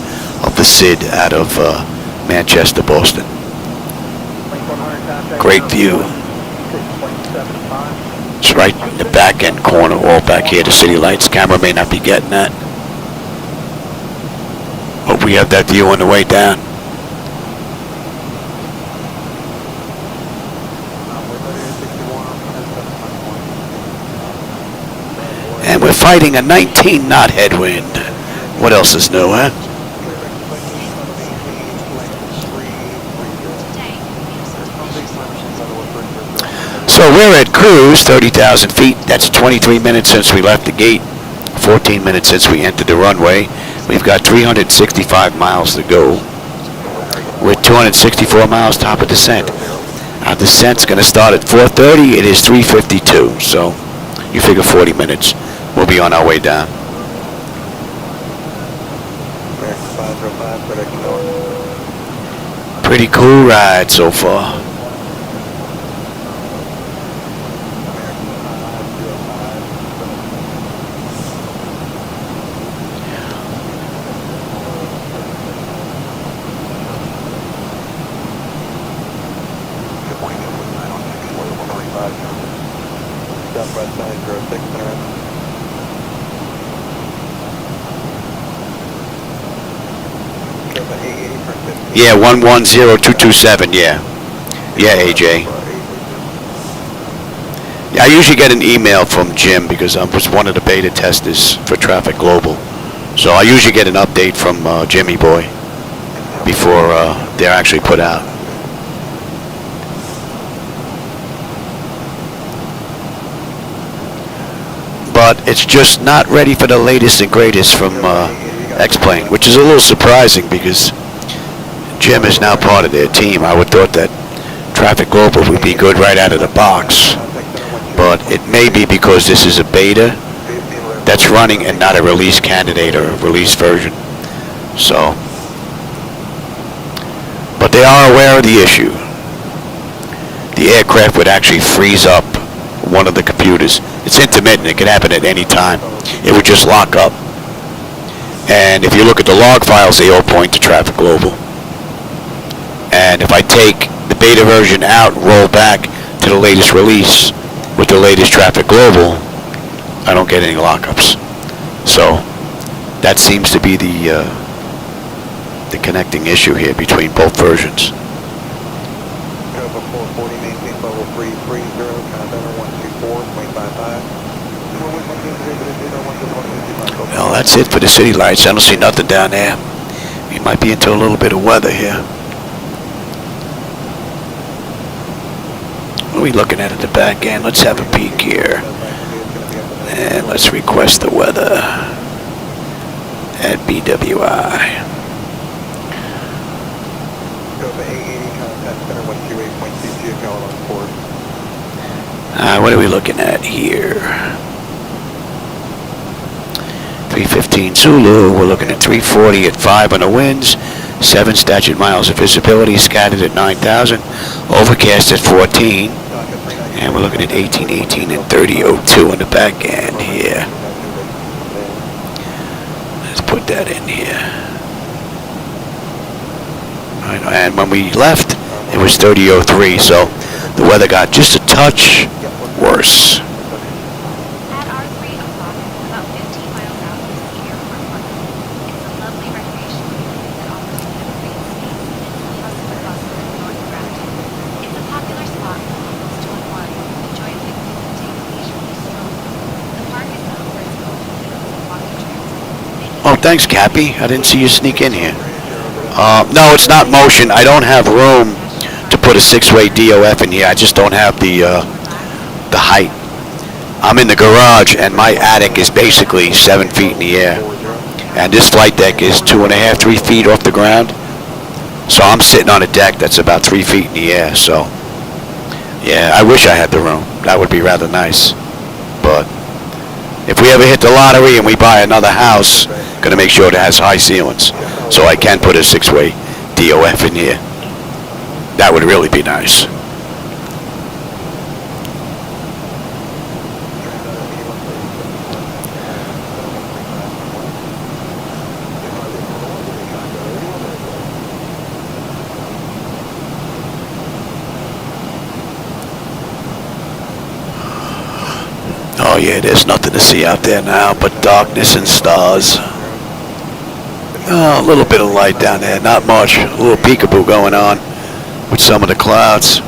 of the SID out of Manchester, Boston. Great view. It's right in the back end corner, all back here, the city lights. Camera may not be getting that. Hope we have that view on the way down. And we're fighting a 19 knot headwind. What else is new, huh? Today, we're at cruise, 30,000 feet. That's 23 minutes since we left the gate, 14 minutes since we entered the runway. We've got 365 miles to go. We're 264 miles top of descent. Our descent's going to start at 4:30. It is 3:52, so you figure 40 minutes. We'll be on our way down. Pretty cool ride so far. Southwest 906, Yeah, 110227, yeah. Yeah, AJ. Yeah, I usually get an email from Jim because I was one of the beta testers for Traffic Global. So I usually get an update from Jimmy Boy before they're actually put out. But it's just not ready for the latest and greatest from X-Plane, which is a little surprising because Jim is now part of their team. I would thought that Traffic Global would be good right out of the box, but it may be because this is a beta that's running and not a release candidate or a release version. So, but they are aware of the issue. The aircraft would actually freeze up one of the computers. It's intermittent. It can happen at any time. It would just lock up. And if you look at the log files, they all point to Traffic Global. And if I take the beta version out, roll back to the latest release with the latest Traffic Global, I don't get any lockups. So that seems to be the connecting issue here between both versions. Well, that's it for the city lights. I don't see nothing down there. We might be into a little bit of weather here. What are we looking at the back end? Let's have a peek here. And let's request the weather at BWI. What are we looking at here? 315 Zulu, we're looking at 340 at 5 on the winds, 7 statute miles of visibility, scattered at 9,000, overcast at 14, and we're looking at 18, and 3002 on the back end here. Let's put that in here. And when we left, it was 3003, so the weather got just a touch worse. Oh, thanks, Cappy. I didn't see you sneak in here. No, it's not motion. I don't have room to put a 6-way DOF in here. I just don't have the height. I'm in the garage, and my attic is basically 7 feet in the air. And this flight deck is 2.5, 3 feet off the ground. So I'm sitting on a deck that's about 3 feet in the air. So, yeah, I wish I had the room. That would be rather nice. But if we ever hit the lottery and we buy another house, going to make sure it has high ceilings, so I can put a 6-way DOF in here. That would really be nice. Oh yeah, there's nothing to see out there now but darkness and stars. Oh, a little bit of light down there, not much. A little peekaboo going on with some of the clouds.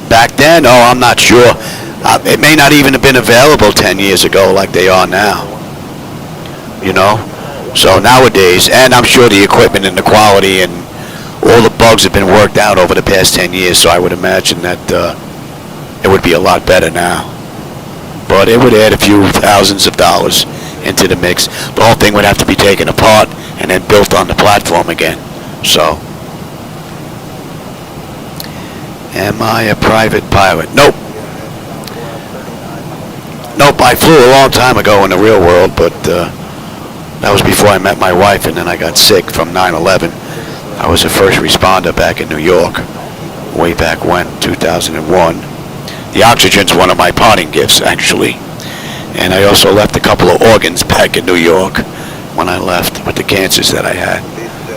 Back then, oh, I'm not sure. It may not even have been available 10 years ago like they are now. You know? So nowadays, and I'm sure the equipment and the quality and all the bugs have been worked out over the past 10 years, so I would imagine that it would be a lot better now. But it would add a few thousands of dollars into the mix. The whole thing would have to be taken apart and then built on the platform again. So, am I a private pilot? Nope. Nope, I flew a long time ago in the real world, but that was before I met my wife, and then I got sick from 9/11. I was a first responder back in New York, way back when, 2001. The oxygen's one of my parting gifts, actually. And I also left a couple of organs back in New York when I left with the cancers that I had.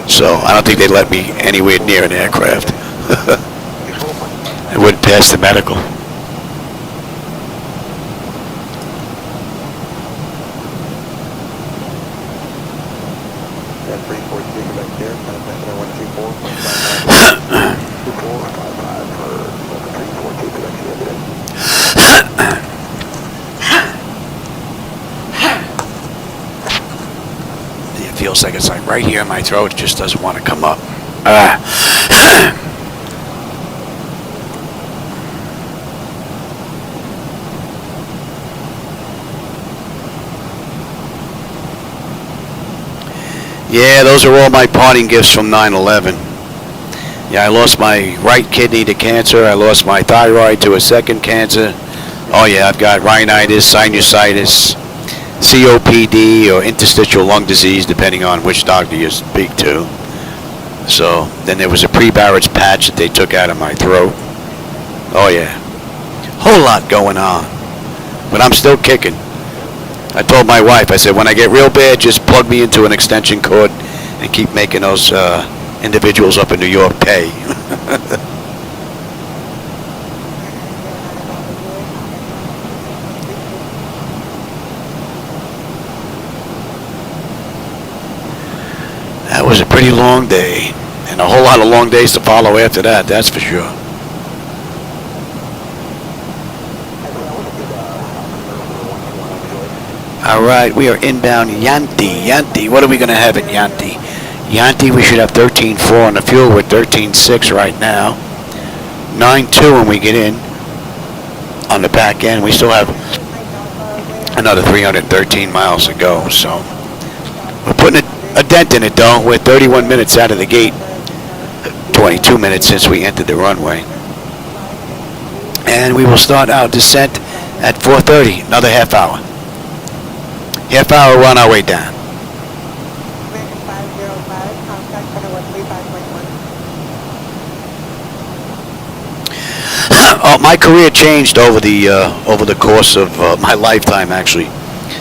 So I don't think they'd let me anywhere near an aircraft. It wouldn't pass the medical. It feels like it's like right here in my throat. It just doesn't want to come up. Yeah, those are all my parting gifts from 9/11. Yeah, I lost my right kidney to cancer. I lost my thyroid to a second cancer. Oh yeah, I've got rhinitis, sinusitis, COPD, or interstitial lung disease, depending on which doctor you speak to. So then there was a pre-Barrett's patch that they took out of my throat. Oh yeah, whole lot going on, but I'm still kicking. I told my wife, I said, when I get real bad, just plug me into an extension cord and keep making those individuals up in New York pay. That was a pretty long day, and a whole lot of long days to follow after that, that's for sure. All right, we are inbound Yanti. Yanti, what are we going to have in Yanti? Yanti, we should have 13.4 on the fuel. We're 13.6 right now. 9.2 when we get in on the back end. We still have another 313 miles to go, so we're putting a dent in it, though. We're 31 minutes out of the gate, 22 minutes since we entered the runway. And we will start our descent at 4:30, another half hour. Half hour, we're on our way down. Oh, my career changed over the course of my lifetime, actually.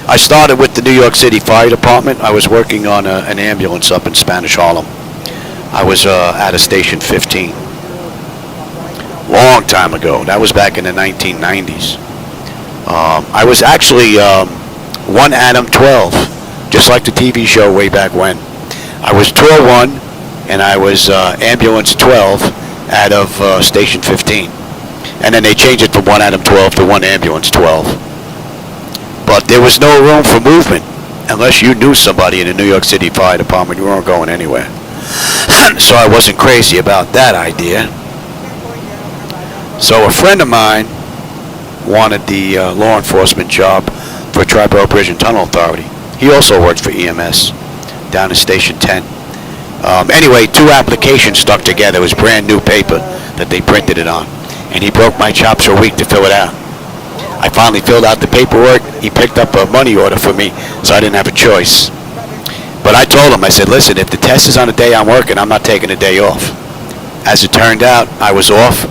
I started with the New York City Fire Department. I was working on an ambulance up in Spanish Harlem. I was at a Station 15. Long time ago. That was back in the 1990s. I was actually 1 Adam 12, just like the TV show way back when. I was Tour 1, and I was Ambulance 12 out of Station 15. And then they changed it from 1 Adam 12 to 1 Ambulance 12. But there was no room for movement. Unless you knew somebody in the New York City Fire Department, you weren't going anywhere. So I wasn't crazy about that idea. So a friend of mine wanted the law enforcement job for Triborough Bridge and Tunnel Authority. He also worked for EMS down at Station 10. Anyway, 2 applications stuck together. It was brand new paper that they printed it on. And he broke my chops for a week to fill it out. I finally filled out the paperwork. He picked up a money order for me, so I didn't have a choice. But I told him, I said, listen, if the test is on the day I'm working, I'm not taking a day off. As it turned out, I was off.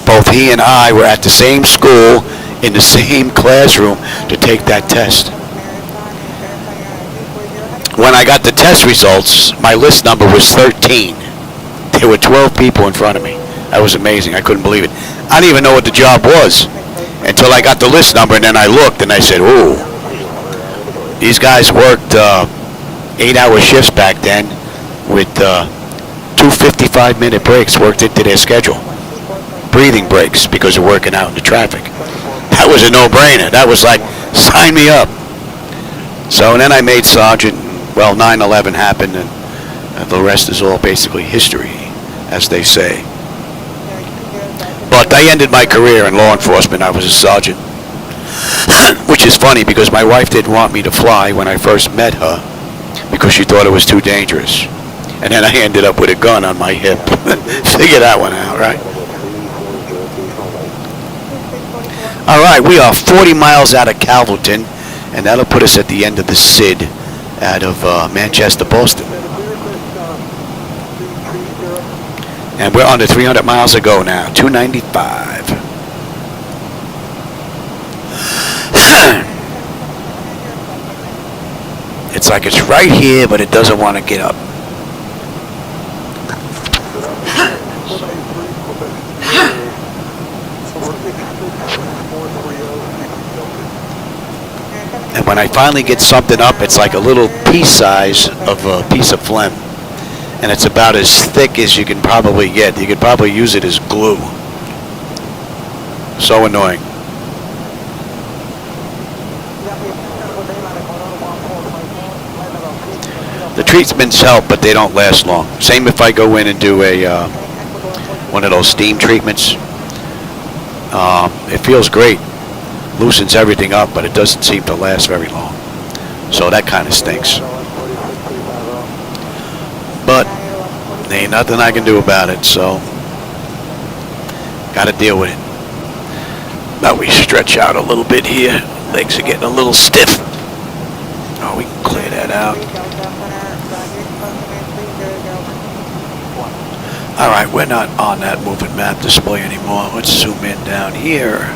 Both he and I were at the same school in the same classroom to take that test. When I got the test results, my list number was 13. There were 12 people in front of me. That was amazing. I couldn't believe it. I didn't even know what the job was until I got the list number, and then I looked and I said, ooh, these guys worked 8-hour shifts back then with 2 55-minute breaks worked into their schedule. Breathing breaks because of working out in the traffic. was a no-brainer. That was like, sign me up. So then I made sergeant. Well, 9/11 happened, and the rest is all basically history, as they say. But I ended my career in law enforcement. I was a sergeant, which is funny because my wife didn't want me to fly when I first met her because she thought it was too dangerous. And then I ended up with a gun on my hip. Figure that one out, right? All right, we are 40 miles out of Calverton, and that'll put us at the end of the SID out of Manchester, Boston. And we're under 300 miles to go now, 295. It's like it's right here, but it doesn't want to get up. And when I finally get something up, it's like a little pea size of a piece of phlegm. And it's about as thick as you can probably get. You could probably use it as glue. So annoying. The treatments help, but they don't last long. Same if I go in and do a one of those steam treatments. It feels great. Loosens everything up, but it doesn't seem to last very long. So that kind of stinks. But there ain't nothing I can do about it, so got to deal with it. Now we stretch out a little bit here. Legs are getting a little stiff. Oh, we can clear that out. All right, we're not on that moving map display anymore. Let's zoom in down here.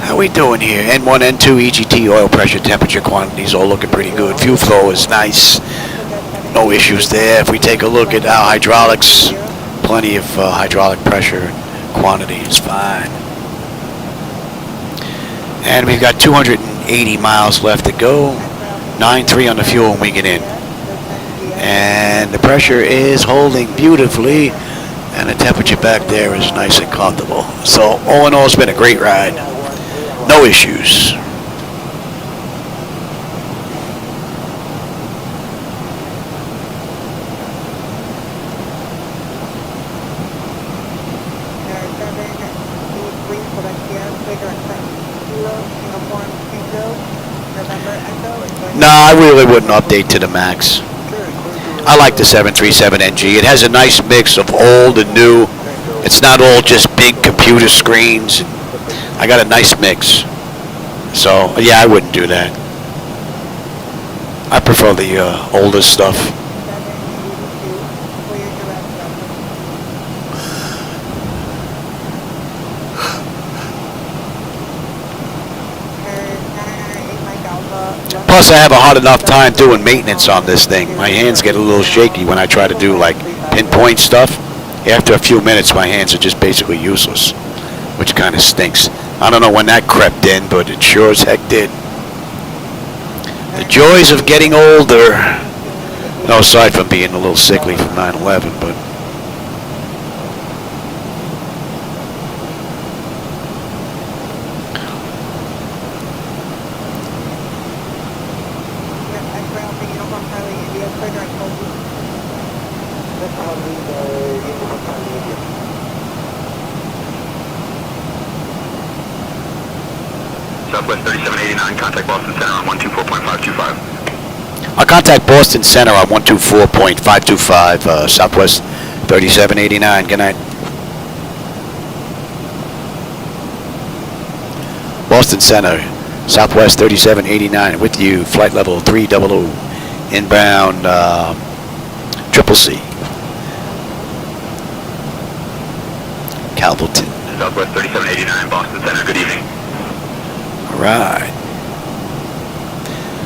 How we doing here? N1, N2, EGT, oil pressure, temperature, quantities, all looking pretty good. Fuel flow is nice. No issues there. If we take a look at our hydraulics, plenty of hydraulic pressure and quantity is fine. And we've got 280 miles left to go. 9.3 on the fuel when we get in. And the pressure is holding beautifully. And the temperature back there is nice and comfortable. So all in all, it's been a great ride. No issues. No, I really wouldn't update to the max. I like the 737NG. It has a nice mix of old and new. It's not all just big computer screens. I got a nice mix. So, yeah, I wouldn't do that. I prefer the older stuff. Plus, I have a hard enough time doing maintenance on this thing. My hands get a little shaky when I try to do, like, pinpoint stuff. After a few minutes, my hands are just basically useless, which kind of stinks. I don't know when that crept in, but it sure as heck did. The joys of getting older. No, aside from being a little sickly from 9/11, but... Southwest 3789, contact Boston Center on 124.525. I'll contact Boston Center on 124.525, Southwest 3789. Good night. Boston Center, Southwest 3789, with you, flight level 300, inbound Triple C. Calverton. Southwest 3789, Boston Center, good evening. All right.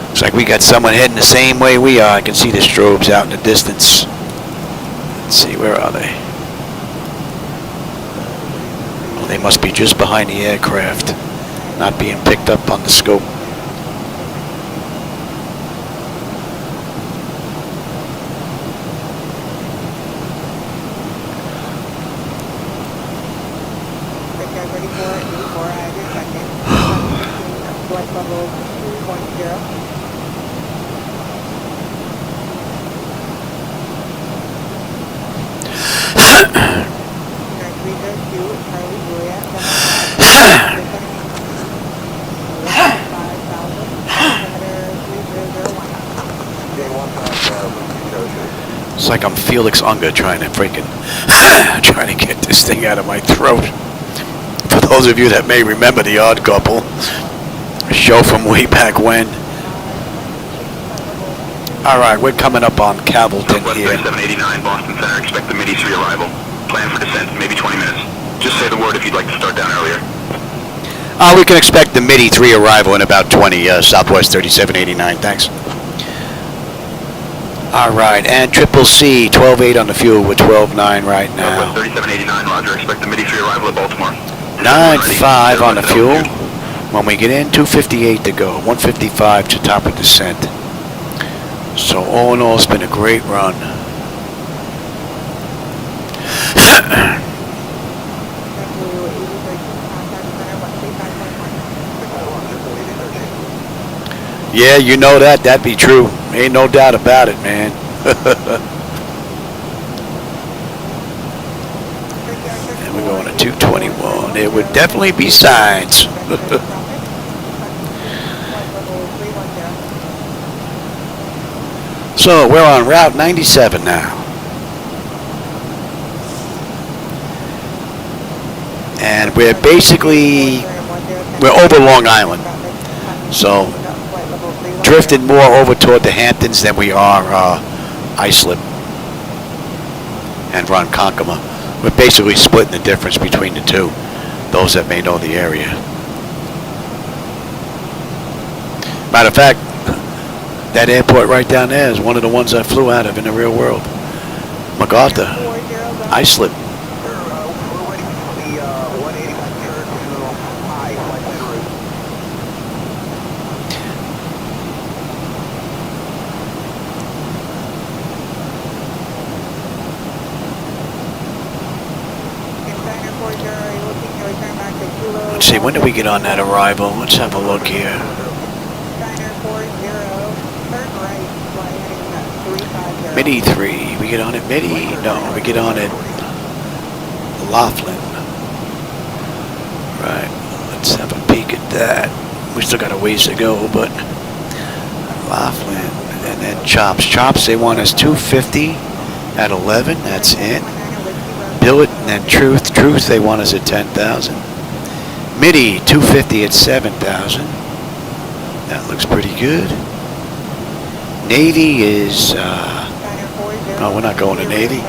Looks like we got someone heading the same way we are. I can see the strobes out in the distance. Let's see, where are they? Well, they must be just behind the aircraft, not being picked up on the scope. It's like I'm Felix Unger trying to freaking trying to get this thing out of my throat. For those of you that may remember The Odd Couple, a show from way back when. All right, we're coming up on Cavalton Southwest here. 3789 Boston Center. Expect the Midi 3 arrival. Plan for descent, maybe 20 minutes. Just say the word if you'd like to start down earlier. We can expect the Midi 3 arrival in about 20, Southwest 3789, thanks. All right, and Triple C, 12.8 on the fuel with 12.9 right now. Southwest 3789, roger. Expect the Midi 3 arrival at Baltimore. 9.5 on the fuel. When we get in, 2:58 to go, 1:55 to top of descent. So all in all, it's been a great run. Yeah, you know that. That'd be true. Ain't no doubt about it, man. And we're going to 221. It would definitely be signs. So we're on Route 97 now. And we're over Long Island. So drifted more over toward the Hamptons than we are Islip and Ronkonkoma. We're basically splitting the difference between the two, those that may know the area. Matter of fact, that airport right down there is one of the ones I flew out of in the real world. MacArthur, Islip. Let's see, when do we get on that arrival? Let's have a look here. Midi 3. We get on at Midi? No, we get on at Laughlin. Right. Let's have a peek at that. We still got a ways to go, but Laughlin. And then Chops. Chops, they want us 250 at 11. That's it. Billet and then Truth. Truth, they want us at 10,000. Midi, 250 at 7,000. That looks pretty good. Navy is... no, we're not going to Navy.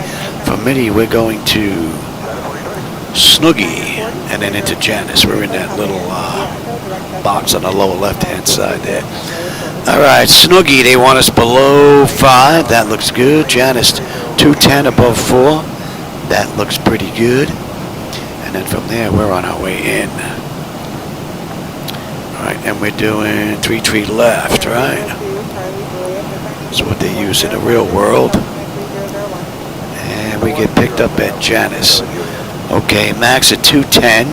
From Midi, we're going to Snoogie and then into Janus. We're in that little box on the lower left-hand side there. All right, Snoogie, they want us below 5. That looks good. Janus, 210 above 4. That looks pretty good. And then from there, we're on our way in. All right, and we're doing 33 left, right? That's what they use in the real world. And we get picked up at Janus. Okay, max at 210.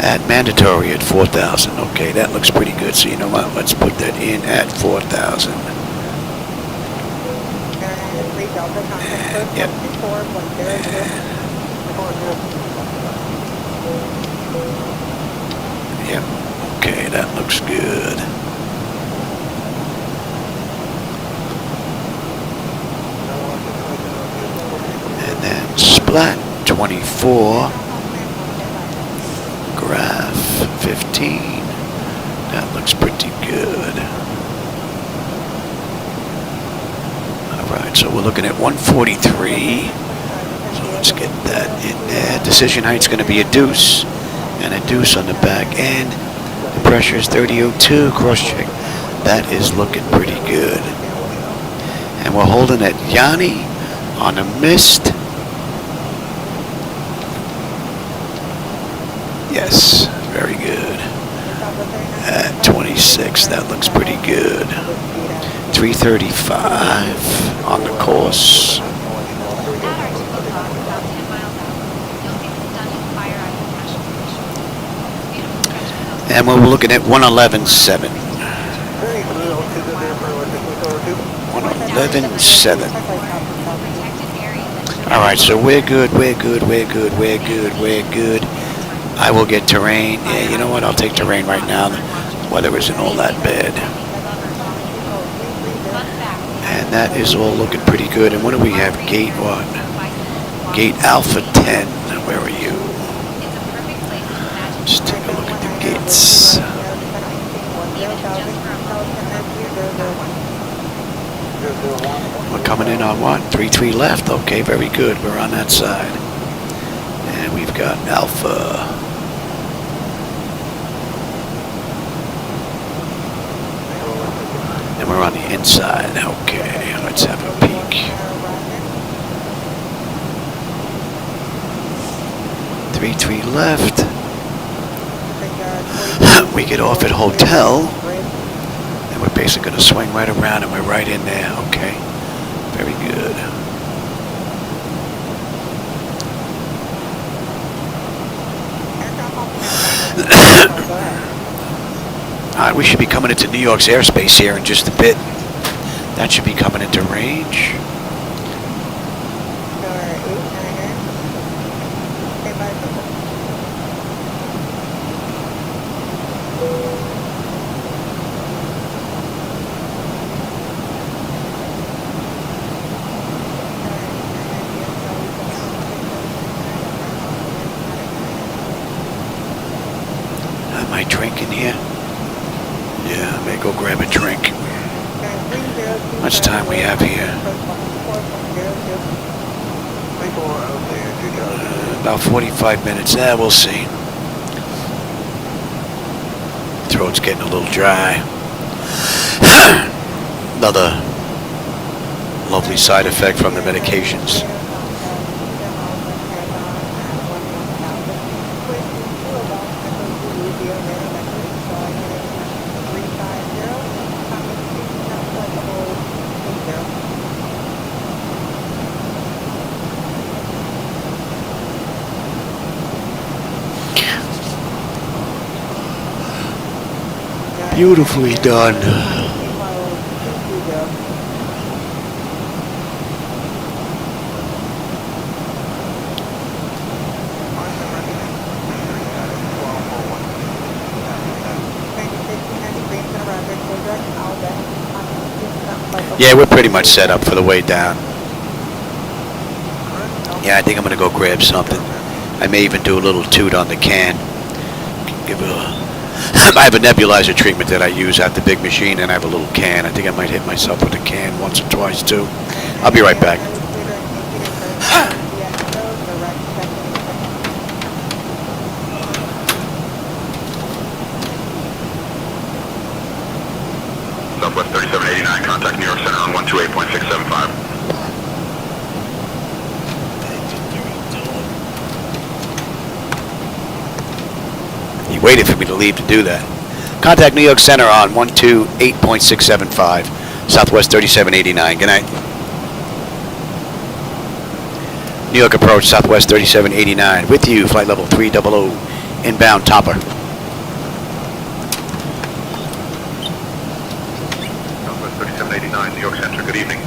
At mandatory at 4,000. Okay, that looks pretty good. So you know what? Let's put that in at 4,000. Yep. Yep. Okay, that looks good. And then Splat 24. Graph 15. That looks pretty good. Alright, so we're looking at 143. So let's get that in there. Decision height's going to be a deuce. And a deuce on the back end. The pressure is 3002. Cross check. That is looking pretty good. And we're holding at Yanni on the mist. Yes, very good. At 26, that looks pretty good. 335 on the course. And we're looking at 111.7. 111.7. All right, so we're good, we're good, we're good, we're good, we're good. I will get terrain. Yeah, you know what? I'll take terrain right now. The weather isn't all that bad. And And that is all looking pretty good. And what do we have? Gate what? Gate Alpha 10. Where are you? Just take a look at the gates. We're coming in on what? 3-3 left. Okay, very good. We're on that side. And we've got Alpha. And we're on the inside. Okay, let's have a peek. 3-3 left. We get off at Hotel. And we're basically going to swing right around and we're right in there. Okay, very good. Alright, we should be coming into New York's airspace here in just a bit. That should be coming into range. Am I drinking here? Yeah, I may go grab a drink. How much time we have here? About 45 minutes. Yeah, we'll see. Throat's getting a little dry. Another lovely side effect from the medications. Beautifully done. Yeah, we're pretty much set up for the way down. Yeah, I think I'm going to go grab something. I may even do a little toot on the can. Give it a... I have a nebulizer treatment that I use at the big machine, and I have a little can. I think I might hit myself with a can once or twice, too. I'll be right back. Southwest 3789, contact New York Center on 128.675. He waited for me to leave to do that. Contact New York Center on 128.675, Southwest 3789. Good night. New York approach, Southwest 3789. With you, flight level 300, inbound topper. Southwest 3789, New York Center, good evening.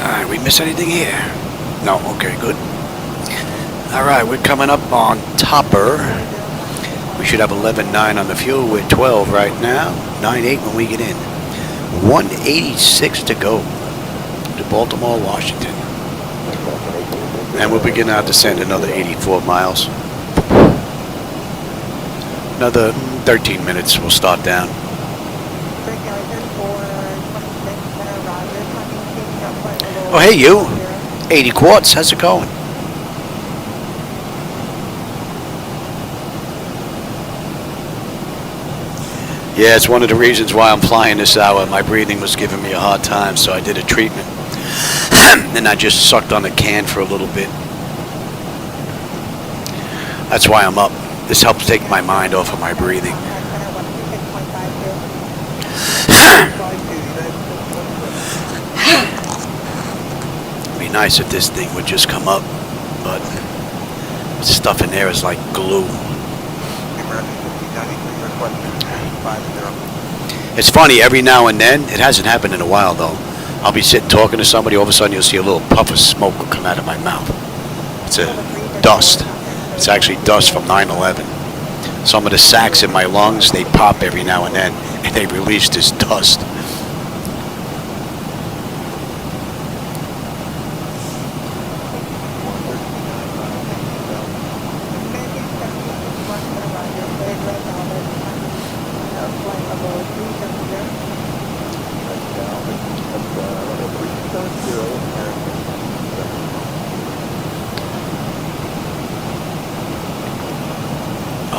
Alright, we miss anything here? No, okay, good. Alright, we're coming up on Topper. We should have 11.9 on the fuel. We're 12 right now. 9.8 when we get in. 186 to go to Baltimore, Washington. And we'll begin our descent another 84 miles. Another 13 minutes, we'll start down. Oh, hey, you. 80 quarts. How's it going? Yeah, it's one of the reasons why I'm flying this hour. My breathing was giving me a hard time, so I did a treatment. And I just sucked on the can for a little bit. That's why I'm up. This helps take my mind off of my breathing. It'd be nice if this thing would just come up, but the stuff in there is like glue. It's funny, every now and then, it hasn't happened in a while though, I'll be sitting talking to somebody, all of a sudden you'll see a little puff of smoke will come out of my mouth. It's a dust. It's actually dust from 9/11. Some of the sacs in my lungs, they pop every now and then, and they release this dust.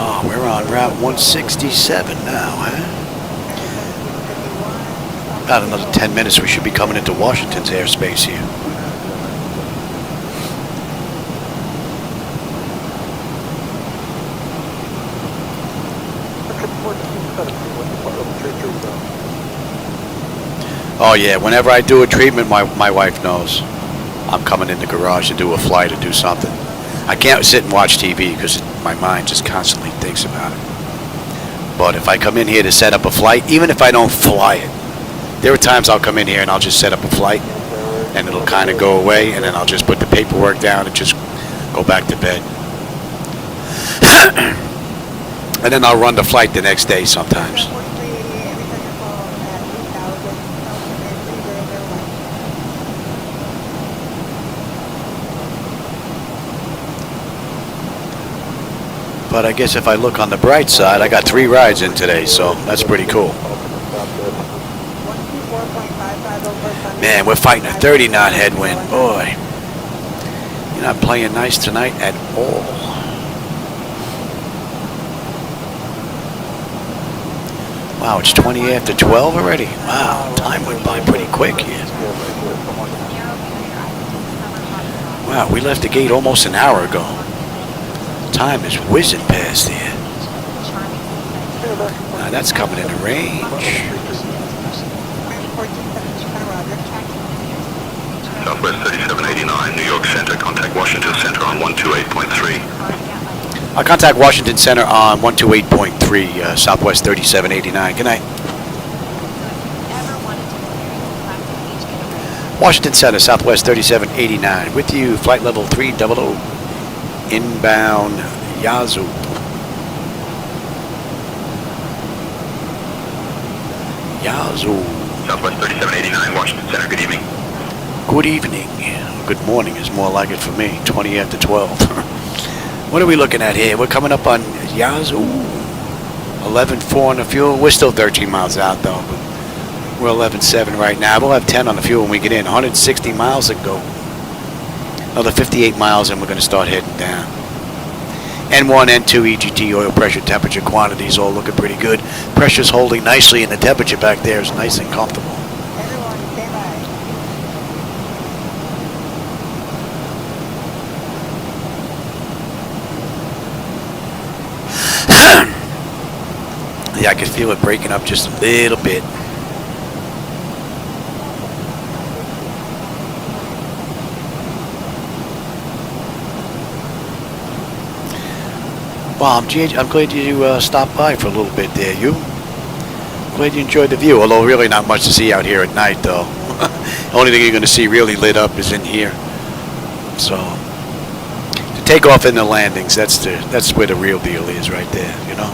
Oh, we're on Route 167 now, huh? About another 10 minutes, we should be coming into Washington's airspace here. Oh yeah, whenever I do a treatment, my wife knows. I'm coming in the garage to do a flight or do something. I can't sit and watch TV because my mind just constantly thinks about it. But if I come in here to set up a flight, even if I don't fly it, there are times I'll come in here and I'll just set up a flight and it'll kind of go away, and then I'll just put the paperwork down and just go back to bed. And then I'll run the flight the next day sometimes. But I guess if I look on the bright side, I got 3 rides in today, so that's pretty cool. Man, we're fighting a 30 knot headwind. Boy, you're not playing nice tonight at all. Wow, it's 20 after 12 already? Wow, time went by pretty quick here. Wow, we left the gate almost an hour ago. Time is whizzing past here. Now that's coming into range. Southwest 3789, New York Center. Contact Washington Center on 128.3. I'll contact Washington Center on 128.3, Southwest 3789. Good night. Washington Center, Southwest 3789. With you, flight level 300. Inbound Yazoo. Yazoo. Southwest 3789, Washington Center. Good evening. Good evening. Good morning is more like it for me. 20 after 12. What are we looking at here? We're coming up on Yazoo. 11.4 on the fuel. We're still 13 miles out though. But We're 11.7 right now. We'll have 10 on the fuel when we get in. 160 miles to go. Another 58 miles and we're going to start heading down. N1, N2, EGT, oil pressure, temperature, quantities all looking pretty good. Pressure's holding nicely and the temperature back there is nice and comfortable. Yeah, I can feel it breaking up just a little bit. Well, I'm glad you stopped by for a little bit there. You? Glad you enjoyed the view, although really not much to see out here at night, though. The only thing you're going to see really lit up is in here. So, the takeoff and the landings, that's where the real deal is right there, you know?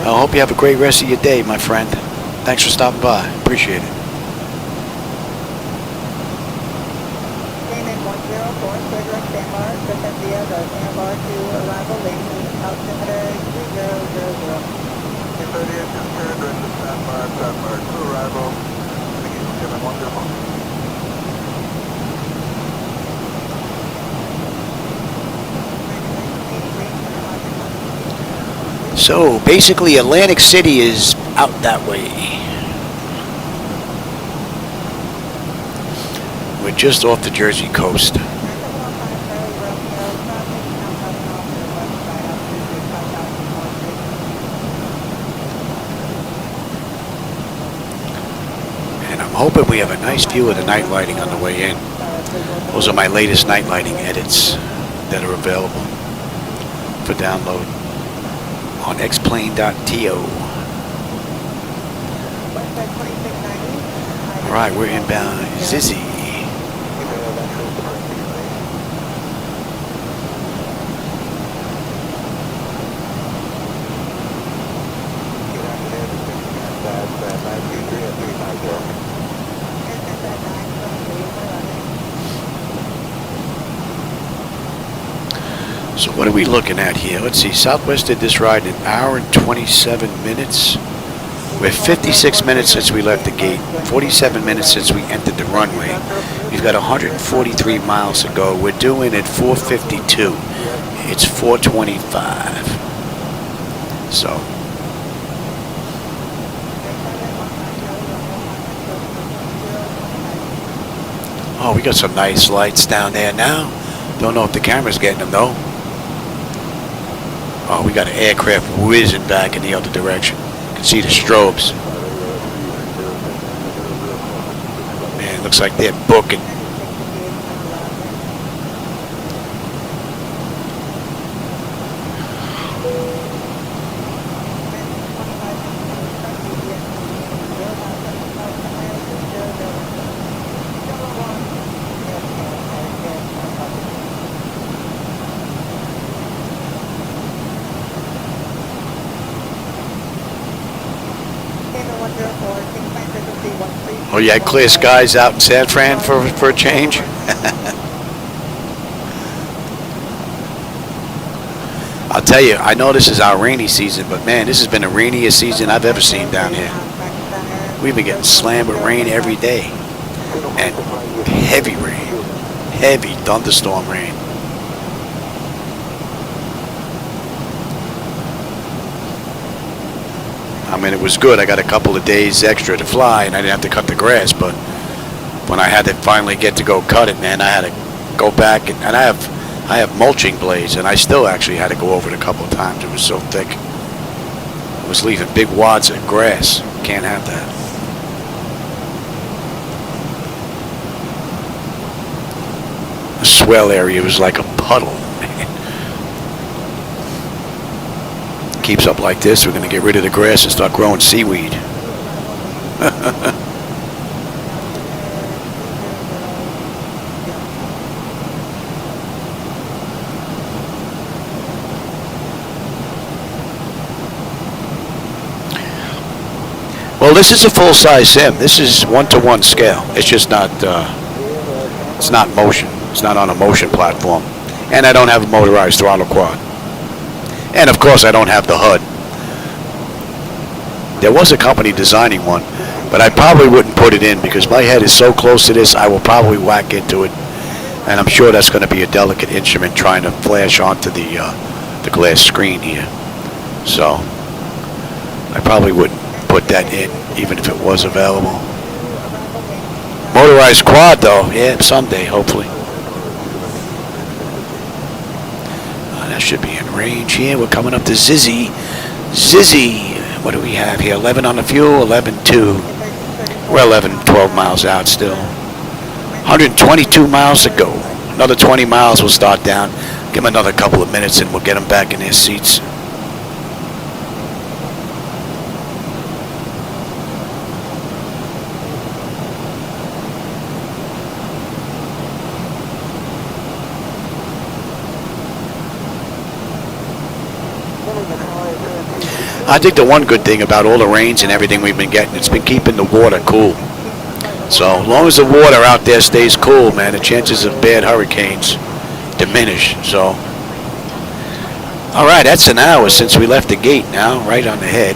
I hope you have a great rest of your day, my friend. Thanks for stopping by. Appreciate it. So basically Atlantic City is out that way. We're just off the Jersey coast. And I'm hoping we have a nice view of the night lighting on the way in. Those are my latest night lighting edits that are available for download on xplane.to. Alright, we're inbound Zizzy. So what are we looking at here? Let's see, Southwest did this ride in 1 hour and 27 minutes. We're 56 minutes since we left the gate, 47 minutes since we entered the runway. We've got 143 miles to go. We're doing at 4:52. It's 4:25. So. Oh, we got some nice lights down there now. Don't know if the camera's getting them though. Oh, we got an aircraft whizzing back in the other direction. You can see the strobes. Man, looks like they're booking. Oh, you had clear skies out in San Fran for a change? I'll tell you, I know this is our rainy season, but man, this has been the rainiest season I've ever seen down here. We've been getting slammed with rain every day. And heavy rain. Heavy thunderstorm rain. I mean, it was good. I got a couple of days extra to fly, and I didn't have to cut the grass. But when I had to finally get to go cut it, man, I had to go back, and I have mulching blades, and I still actually had to go over it a couple of times. It was so thick. It was leaving big wads of grass. Can't have that. The swell area was like a puddle. Keeps up like this, we're going to get rid of the grass and start growing seaweed. Well, this is a full-size sim. This is 1-to-1 scale. It's just not. It's not motion. It's not on a motion platform, and I don't have a motorized throttle quad. And of course I don't have the HUD. There was a company designing one, but I probably wouldn't put it in because my head is so close to this, I will probably whack into it. And I'm sure that's going to be a delicate instrument trying to flash onto the glass screen here. So I probably wouldn't put that in, even if it was available. Motorized quad, though. Yeah, someday, hopefully. That should be in range here. We're coming up to Zizzy. Zizzy. What do we have here? 11 on the fuel, 11.2. We're 12 miles out still. 122 miles to go. Another 20 miles will start down. Give them another couple of minutes and we'll get them back in their seats. I think the one good thing about all the rains and everything we've been getting, it's been keeping the water cool. So as long as the water out there stays cool, man, the chances of bad hurricanes diminish. So, all right, that's an hour since we left the gate now, right on the head.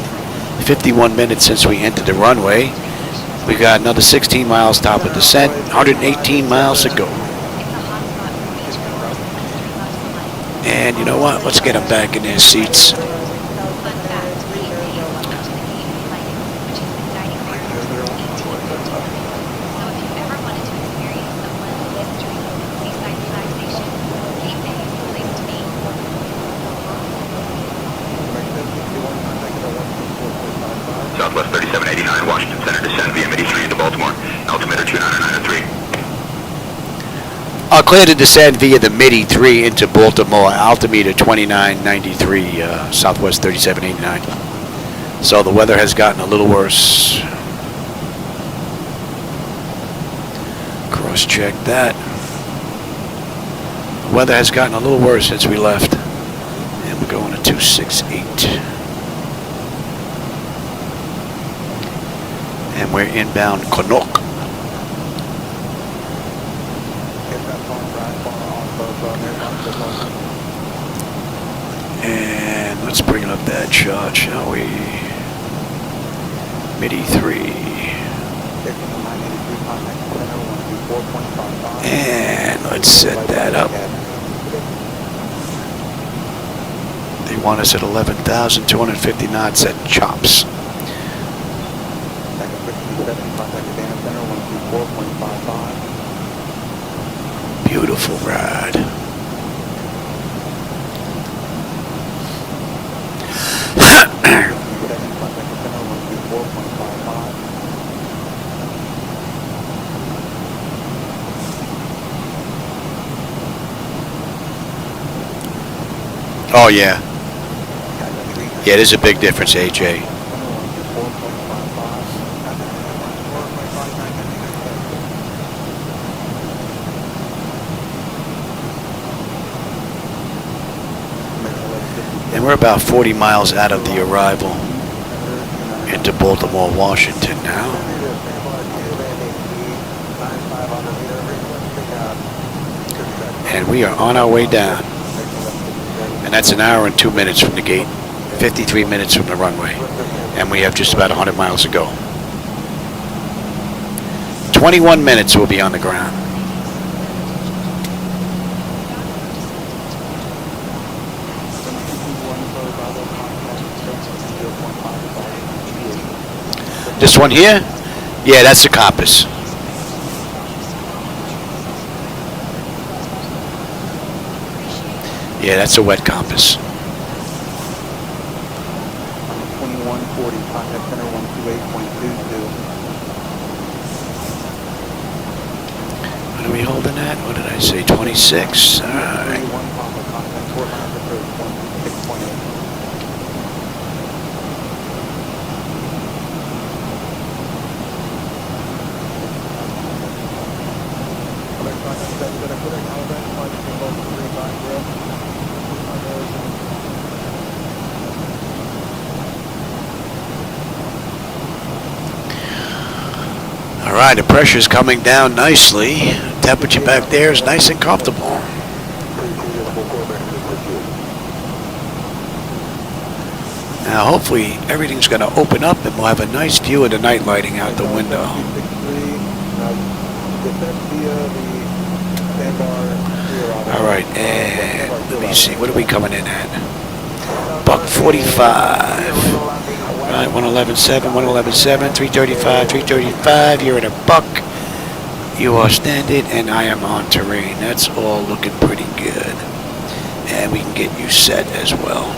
51 minutes since we entered the runway. We got another 16 miles top of descent, 118 miles to go. And you know what? Let's get them back in their seats. Southwest 3789, Washington Center, descend via Midi-3 into Baltimore, altimeter 299.3. Clear to descend via the Midi-3 into Baltimore, altimeter 2993, Southwest 3789. So the weather has gotten a little worse. Cross-check that. The weather has gotten a little worse since we left. And we're going to 268. And we're inbound Canuck. And let's bring up that shot, shall we? Midi-3. And let's set that up. They want us at 11,250 knots at chops. Beautiful ride. Oh yeah. Yeah, there's a big difference, AJ. And we're about 40 miles out of the arrival into Baltimore, Washington now. And we are on our way down. And that's an hour and 2 minutes from the gate, 53 minutes from the runway. And we have just about 100 miles to go. 21 minutes we'll be on the ground. This one here? Yeah, that's the compass. Yeah, that's a wet compass. 2140, contact center 128.22. What are we holding at? What did I say? 26? All right. All right, the pressure's coming down nicely. Temperature back there is nice and comfortable. Now hopefully everything's going to open up and we'll have a nice view of the night lighting out the window. Alright, and let me see, what are we coming in at? Buck 45. Right, 111.7, 111.7, 335, 335. You're in a buck. You are standard, and I am on terrain. That's all looking pretty good. And we can get you set as well.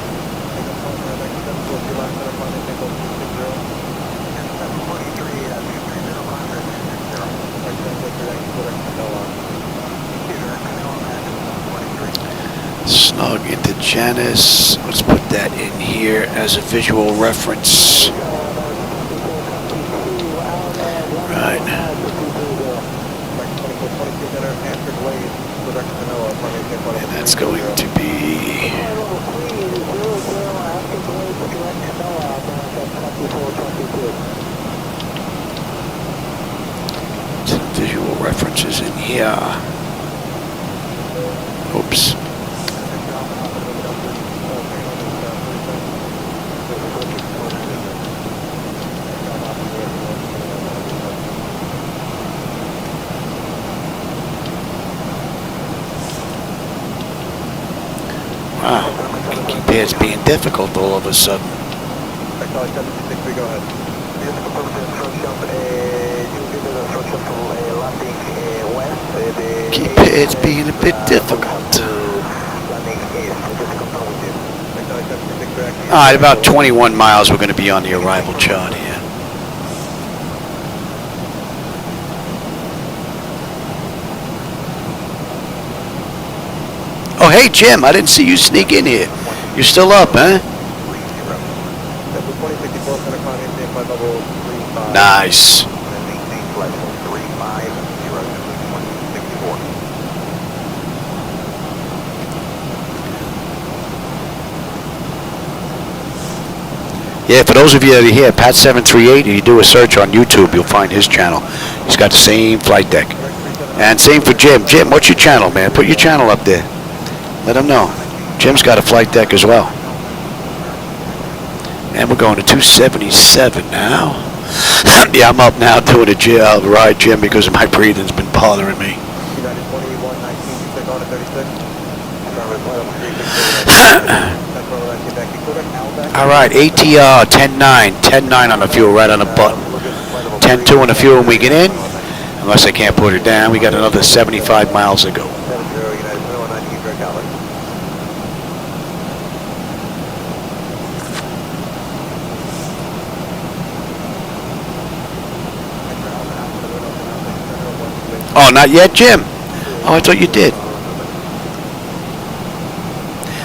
Snug into Janice. Let's put that in here as a visual reference. Right. And that's going to be some visual references in here. Oops. Wow, it's being difficult all of a sudden. It's being a bit difficult. Alright, about 21 miles we're going to be on the arrival chart here. Oh, hey, Jim, I didn't see you sneak in here. You're still up, huh? Nice. Yeah, for those of you that are here, Pat738, you do a search on YouTube, you'll find his channel. He's got the same flight deck. And same for Jim. Jim, what's your channel, man? Put your channel up there. Let him know. Jim's got a flight deck as well. And we're going to 277 now. Yeah, I'm up now doing a ride, Jim, because my breathing's been bothering me. All right, ATR 10-9. 10-9 on the fuel, right on the button. 10-2 on the fuel when we get in. Unless I can't put it down, we got another 75 miles to go. Oh, not yet, Jim? Oh, I thought you did.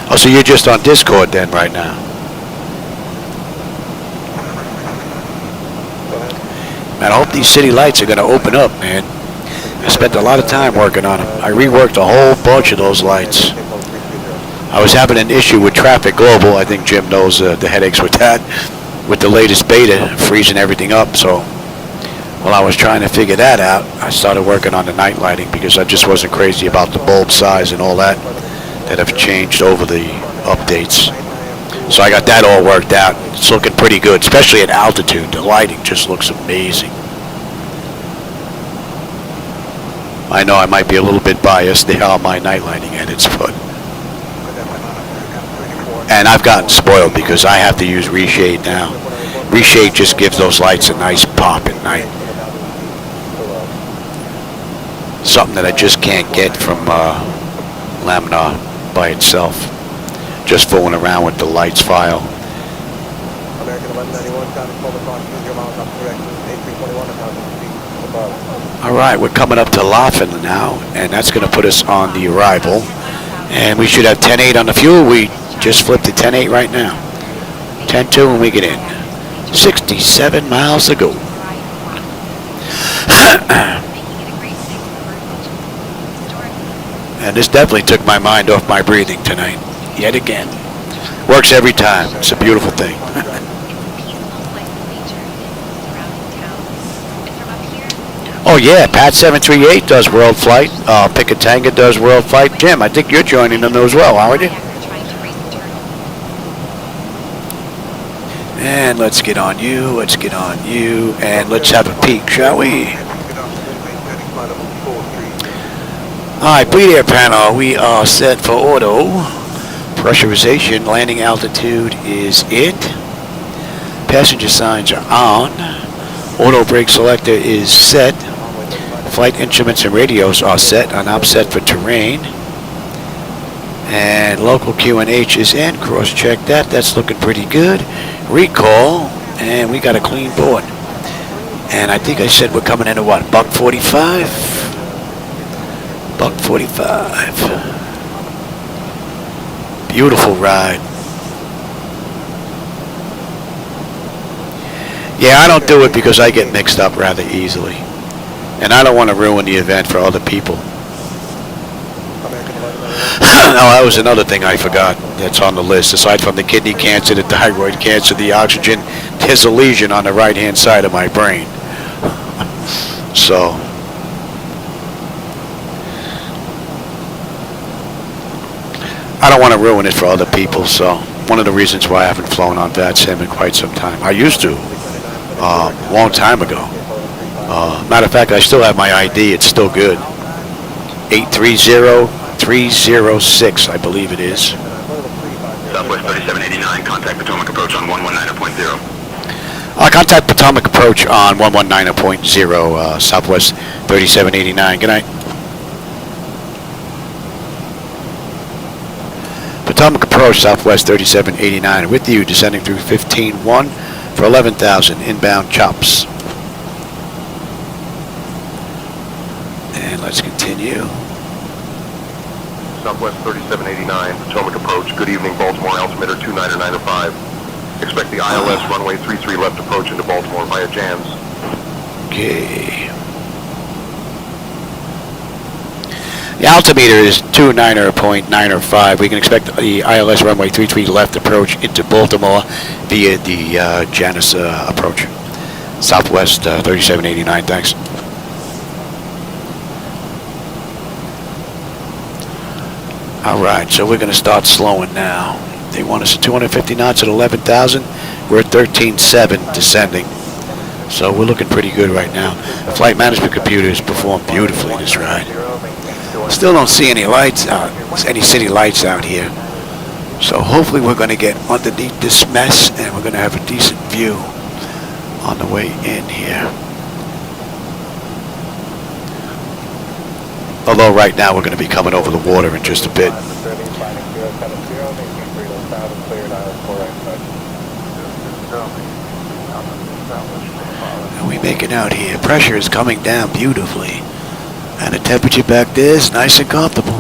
Oh, so you're just on Discord then right now. Man, I hope these city lights are going to open up, man. I spent a lot of time working on them. I reworked a whole bunch of those lights. I was having an issue with Traffic Global. I think Jim knows the headaches with that. With the latest beta, freezing everything up, so while I was trying to figure that out, I started working on the night lighting because I just wasn't crazy about the bulb size and all that have changed over the updates. So I got that all worked out. It's looking pretty good, especially at altitude. The lighting just looks amazing. I know I might be a little bit biased there on my night lighting edits, but... And I've gotten spoiled because I have to use reshade now. Reshade just gives those lights a nice pop at night. Something that I just can't get from Laminar by itself. Just fooling around with the lights file. Alright, we're coming up to Laughlin now, and that's going to put us on the arrival. And we should have 10-8 on the fuel. We just flipped to 10-8 right now. 10-2 when we get in. 67 miles to go. And this definitely took my mind off my breathing tonight. Yet again. Works every time. It's a beautiful thing. Oh yeah, Pat738 does World Flight. Picatanga does World Flight. Jim, I think you're joining them as well, aren't you? And let's get on you, let's get on you, and let's have a peek, shall we? Alright, bleed air panel, we are set for auto. Pressurization, landing altitude is it. Passenger signs are on. Auto brake selector is set. Flight instruments and radios are set, and I'm set for terrain. And local QNH is in, cross-check that, that's looking pretty good. Recall, and we got a clean board. And I think I said we're coming in at what, buck 45? Buck 45. Beautiful ride. Yeah, I don't do it because I get mixed up rather easily. And I don't want to ruin the event for other people. Oh, that was another thing I forgot that's on the list. Aside from the kidney cancer, the thyroid cancer, the oxygen, there's a lesion on the right-hand side of my brain. So, I don't want to ruin it for other people, so one of the reasons why I haven't flown on VATSIM in quite some time. I used to, a long time ago. Matter of fact, I still have my ID. It's still good. 830306, I believe it is. Southwest 3789, contact Potomac approach on 119.0. Contact Potomac approach on 119.0, Southwest 3789. Good night. Potomac approach, Southwest 3789. With you, descending through 15-1 for 11,000 inbound chops. And let's continue. Southwest 3789, Potomac approach. Good evening, Baltimore, altimeter 29905. Expect the ILS runway 33 left approach into Baltimore via Jans. Okay. The altimeter is 290.905. We can expect the ILS runway 33 left approach into Baltimore via the Janus approach. Southwest 3789, thanks. All right, so we're going to start slowing now. They want us at 250 knots at 11,000. We're at 13.7 descending. So we're looking pretty good right now. The flight management computer has performed beautifully this ride. Still don't see any lights out, any city lights out here. So hopefully we're going to get underneath this mess and we're going to have a decent view on the way in here. Although right now we're going to be coming over the water in just a bit. How are we making out here? Pressure is coming down beautifully. And the temperature back there is nice and comfortable.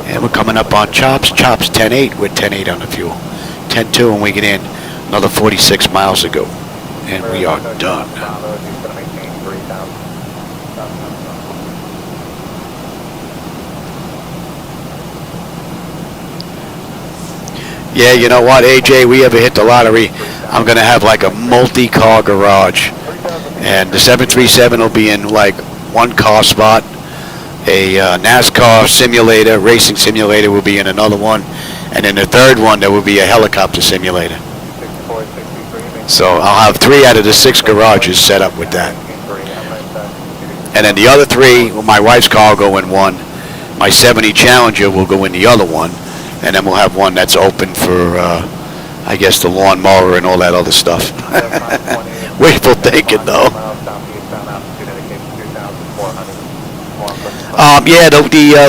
And we're coming up on chops. Chops 10.8 with 10.8 on the fuel. 10.2 when we get in. Another 46 miles ago. And we are done. Yeah, you know what, AJ, we ever hit the lottery, I'm going to have like a multi-car garage. And the 737 will be in like one car spot. A NASCAR simulator, racing simulator will be in another one. And in the third one, there will be a helicopter simulator. So I'll have 3 out of the 6 garages set up with that. And then the other 3, my wife's car will go in one. My 70 Challenger will go in the other one. And then we'll have one that's open for, I guess, the lawnmower and all that other stuff. Wishful thinking, though. Yeah,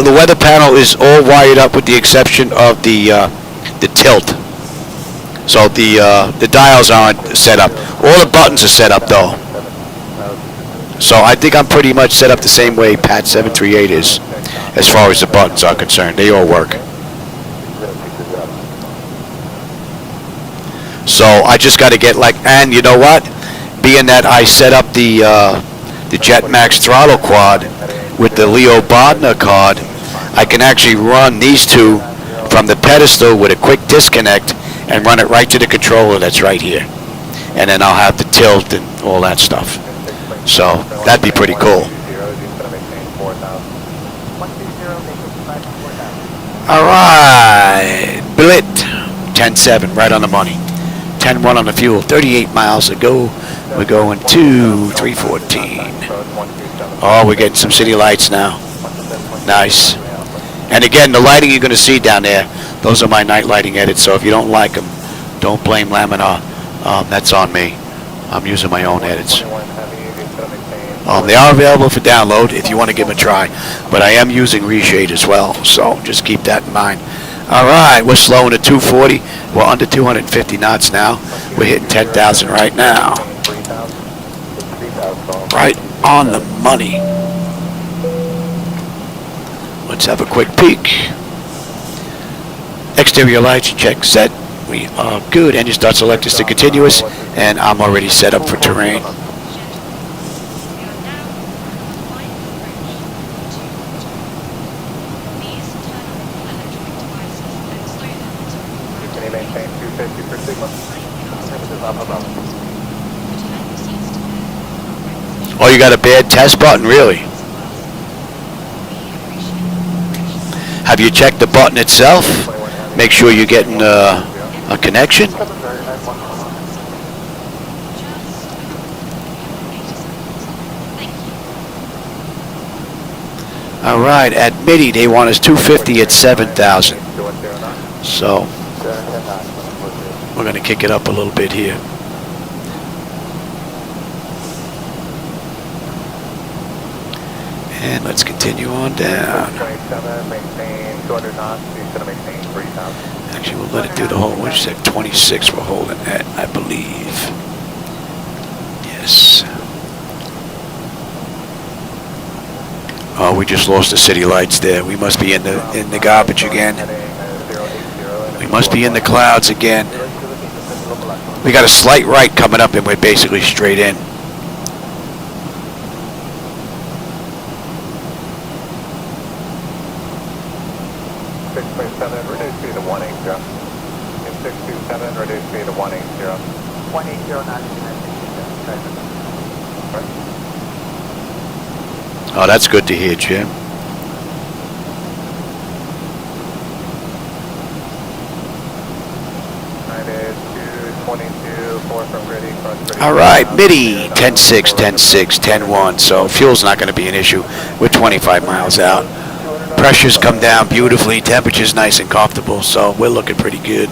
the weather panel is all wired up with the exception of the tilt. So the dials aren't set up. All the buttons are set up, though. So I think I'm pretty much set up the same way Pat 738 is, as far as the buttons are concerned. They all work. So I just got to get and you know what? Being that I set up the JetMax throttle quad with the Leo Bodnar card, I can actually run these two from the pedestal with a quick disconnect and run it right to the controller that's right here. And then I'll have the tilt and all that stuff. So that'd be pretty cool. All right, Blit, 10-7, right on the money. 10-1 on the fuel, 38 miles to go. We're going to 314. Oh, we're getting some city lights now. Nice. And again, the lighting you're going to see down there, those are my night lighting edits, so if you don't like them, don't blame Laminar. That's on me. I'm using my own edits. They are available for download if you want to give them a try, but I am using Reshade as well, so just keep that in mind. All right, we're slowing at 240. We're under 250 knots now. We're hitting 10,000 right now. Right on the money. Let's have a quick peek. Exterior lights, check, set. We are good. Engine start selected to continuous, and I'm already set up for terrain. Oh, you got a bad test button, really? Have you checked the button itself? Make sure you're getting a connection. All right, at MIDI they want us 250 at 7,000. So we're going to kick it up a little bit here. And let's continue on down. Actually, we'll let it do the whole. What you said, 26 we're holding at, I believe. Yes. Oh, we just lost the city lights there. We must be in the garbage again. We must be in the clouds again. We got a slight right coming up, and we're basically straight in. Reduce speed to 180. In 627, reduce speed to 180. 180, Oh, that's good to hear, Jim. All right, MIDI, 10-6, 10-6, 10-1. So fuel's not going to be an issue. We're 25 miles out. Pressure's come down beautifully. Temperature's nice and comfortable, so we're looking pretty good.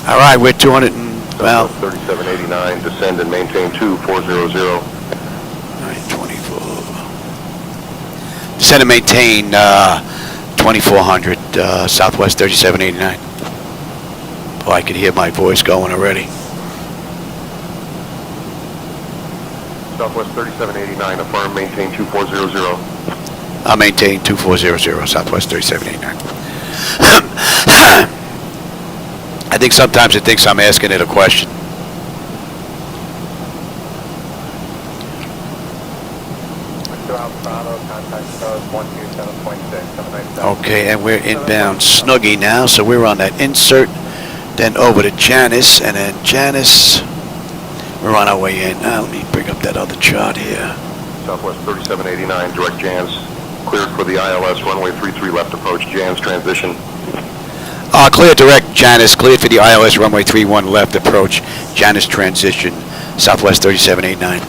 All right, we're 200 and, well, 3789, descend and maintain 2400. All right, 24. Descend and maintain 2400, Southwest 3789. Oh, I can hear my voice going already. Southwest 3789, affirm, maintain 2400. I'll maintain 2400, Southwest 3789. I think sometimes it thinks I'm asking it a question. Okay, and we're inbound Snuggie now, so we're on that insert, then over to Janice, and then Janice, we're on our way in. Now let me bring up that other chart here. Southwest 3789, direct Jans, cleared for the ILS, runway 33 left approach, Jans transition. Clear direct, Janice, cleared for the ILS, runway 31 left approach, Janice transition, Southwest 3789.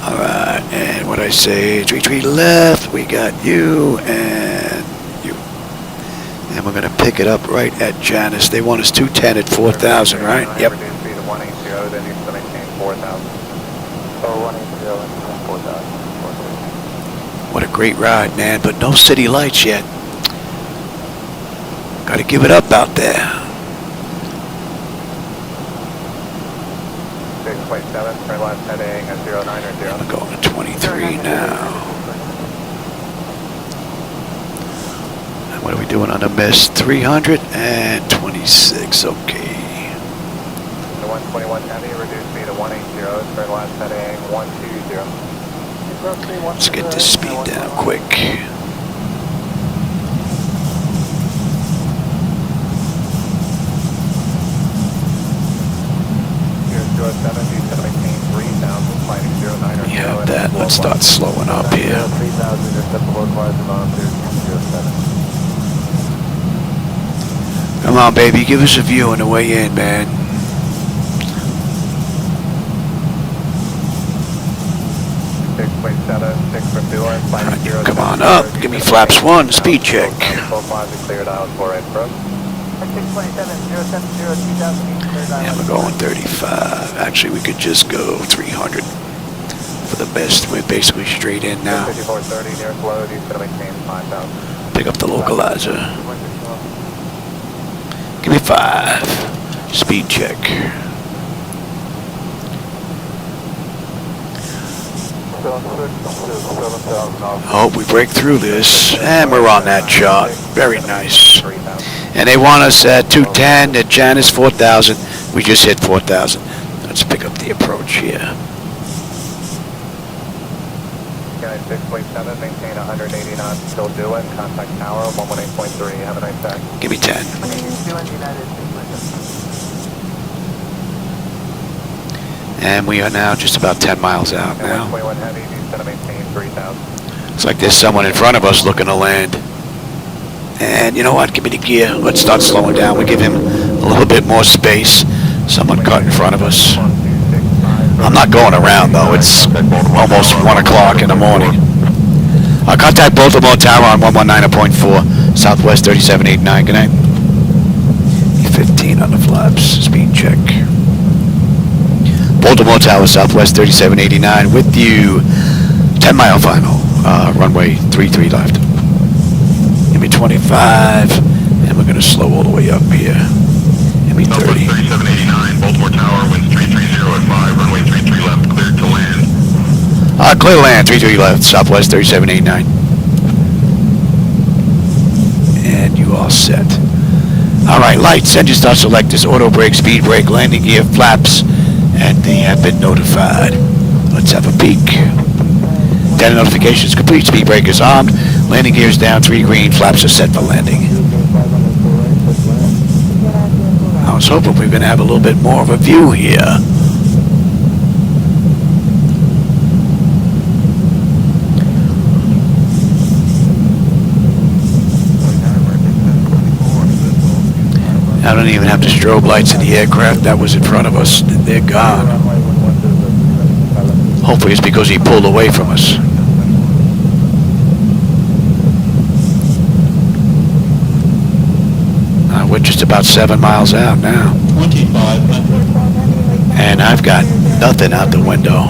All right, and what I say, 33 left, we got you and you. And we're going to pick it up right at Janice. They want us 210 at 4,000, right? Yep. What a great ride, man, but no city lights yet. Got to give it up out there. 6.7, turn left heading at 090. I'm going to 23 now. And what are we doing on the miss? 326, okay. The 121 heavy, reduce speed to 180, turn left heading 120. Let's get this speed down quick. We have that. Let's start slowing up here. Come on, baby, give us a view on the way in, man. Come on up. Give me flaps 1, speed check. And we're going 35. Actually, we could just go 300 for the best. We're basically straight in now. Pick up the localizer. Give me 5. Speed check. Hope we break through this. And we're on that chart. Very nice. And they want us at 210. At Janice 4,000. We just hit 4,000. Let's pick up the approach here. 6.7, maintain 180 knots, still doing, contact tower, 118.3, have a nice day. Give me 10. And we are now just about 10 miles out now. Looks like there's someone in front of us looking to land. And you know what, give me the gear. Let's start slowing down. We give him a little bit more space. Someone cut in front of us. I'm not going around though, it's almost 1 o'clock in the morning. I'll contact Baltimore Tower on 119.4, Southwest 3789, good night. 15 on the flaps, speed check. Baltimore Tower, Southwest 3789 with you, 10 mile final, runway 33 left. Give me 25, and we're gonna slow all the way up here. Give me 30. 3789, Baltimore Tower, winds 330 at 5, runway 33 left, cleared to land. Clear to land, 33 left, Southwest 3789. And you all set. Alright, lights, engine start selectors, auto brake, speed brake, landing gear, flaps, and they have been notified. Let's have a peek. Data notifications complete, speed brake is armed, landing gear is down, 3 green, flaps are set for landing. I was hoping we were going to have a little bit more of a view here. I don't even have the strobe lights in the aircraft that was in front of us. They're gone. Hopefully it's because he pulled away from us. We're just about 7 miles out now. 25. And I've got nothing out the window.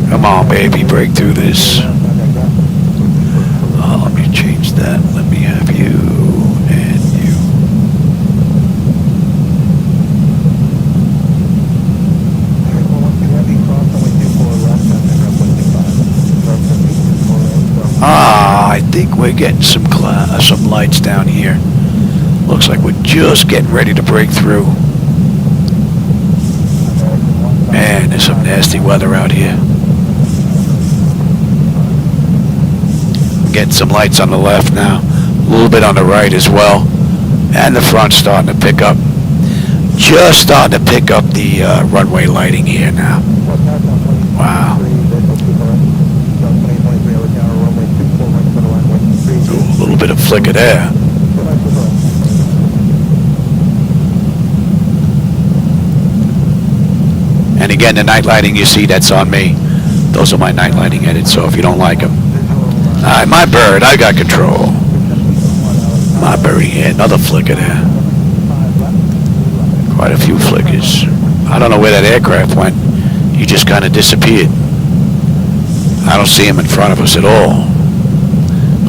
Come on, baby, break through this. Oh, let me change that. Let me have you and you. I think we're getting some lights down here. Looks like we're just getting ready to break through. Man, there's some nasty weather out here. Getting some lights on the left now, a little bit on the right as well, and the front starting to pick up. Just starting to pick up the runway lighting here now. Wow. Ooh, a little bit of flicker there. And again, the night lighting you see, that's on me. Those are my night lighting edits, so if you don't like them. Alright, my bird, I got control. My birdie, yeah, another flicker there. Quite a few flickers. I don't know where that aircraft went. He just kind of disappeared. I don't see him in front of us at all.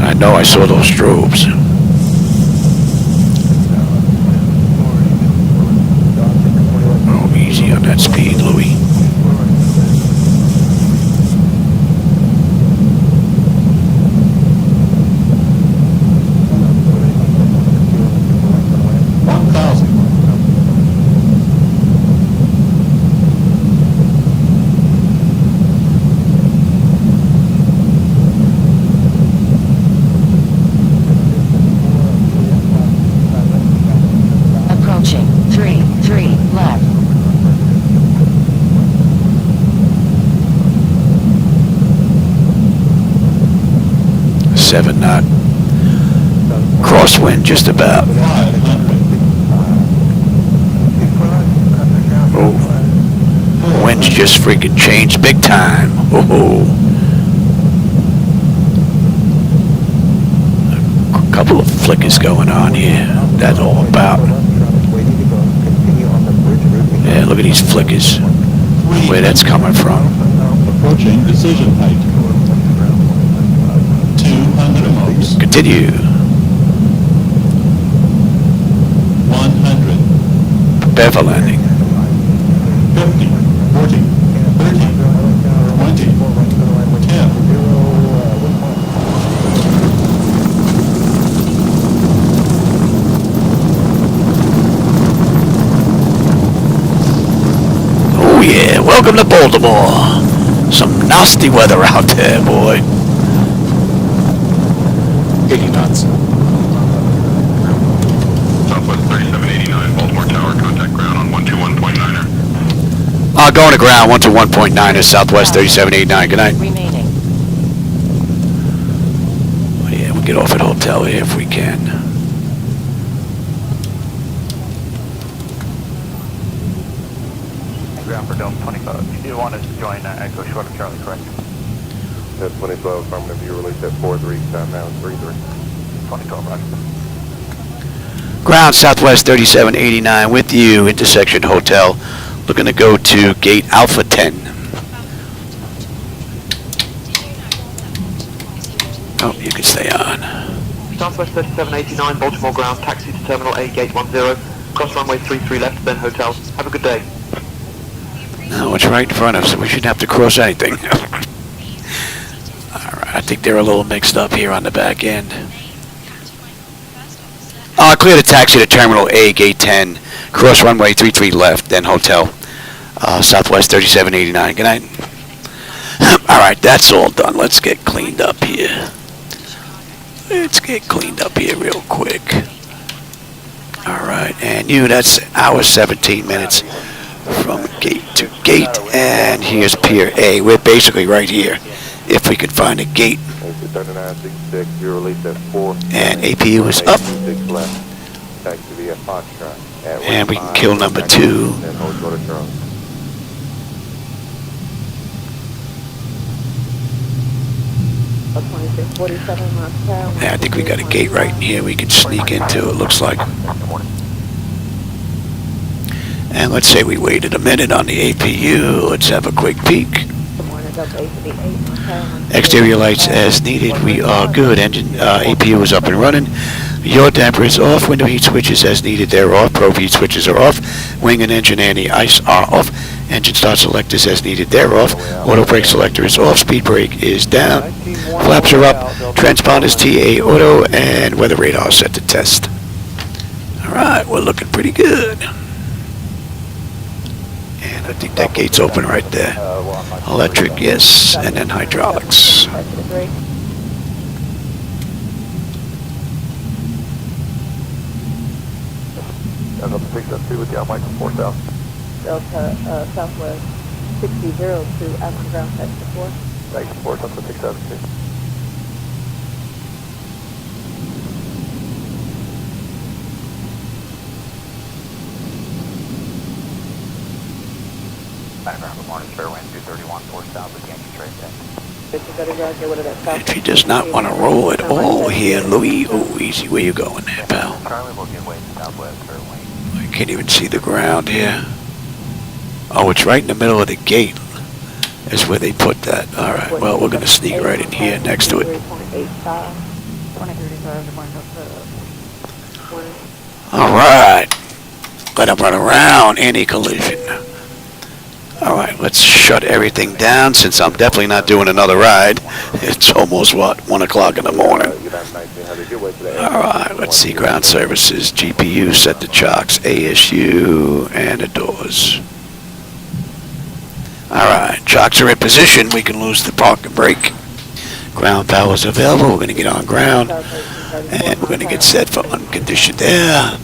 I know I saw those strobes. Oh, easy on that speed, Louis. Approaching 3 left. 7 knot. Crosswind just about. Oh, wind's just freaking changed big time. Oh, a couple of flickers going on here. That's all about. Yeah, look at these flickers. Where that's coming from. Approaching decision height. 200 knots. Continue. 100. Prepare for landing. 50, 40, 30, 20, 10. Oh yeah, welcome to Baltimore. Some nasty weather out there, boy. 80 knots. Southwest 3789, Baltimore Tower, contact ground on 121.9er. Going to ground, 121.9 Southwest 3789. Good night. Remaining. Oh, yeah, we'll get off at hotel here if we can. Ground for Delta 25. You do want us to join Echo Short of Charlie, correct? That's 2012, affirmative, you released at 43, now 33. 2012, Roger. Ground Southwest 3789 with you, intersection hotel. Looking to go to gate Alpha 10. Oh, you can stay on. Southwest 3789, Baltimore ground, taxi to Terminal A, gate 10. Cross runway 33 left, then hotel. Have a good day. No, it's right in front of us, so we shouldn't have to cross anything. Alright, I think they're a little mixed up here on the back end. Clear the taxi to Terminal A, gate 10. Cross runway 33 left, then hotel. Southwest 3789. Good night. Alright, that's all done. Let's get cleaned up here. Let's get cleaned up here real quick. Alright, and you, that's hour 17 minutes from gate to gate. And here's Pier A. We're basically right here, if we could find a gate. And APU is up. And we can kill number 2. Yeah, I think we got a gate right in here we can sneak into, it looks like. And let's say we waited a minute on the APU. Let's have a quick peek. Exterior lights as needed. We are good. Engine APU is up and running. Yaw damper is off. Window heat switches as needed. They're off. Probe heat switches are off. Wing and engine anti-ice are off. Engine start selectors as needed. They're off. Auto brake selector is off. Speed brake is down. Flaps are up. Transponders TA auto and weather radar set to test. All right, we're looking pretty good. And I think that gate's open right there. Electric, yes, and then hydraulics. Delta 672 with the Mike 4 South. Delta Southwest 60 to African ground taxi 4. Taxi 4, Delta 672. Ground, morning, fairwind 231, 4 South with Yankee Trade Deck. If he does not want to roll at all here, Louis, oh, easy, where you going there, pal? Charlie will give way to Southwest fairwind. I can't even see the ground here. Oh, it's right in the middle of the gate is where they put that. All right, well, we're going to sneak right in here next to it. All right. Let him run around, anti-collision. All right, let's shut everything down since I'm definitely not doing another ride. It's almost, what, 1 o'clock in the morning. All right, let's see, ground services, GPU, set the chocks, ASU, and the doors. All right, chocks are in position. We can lose the park and brake. Ground power is available. We're going to get on ground, and we're going to get set for unconditioned air.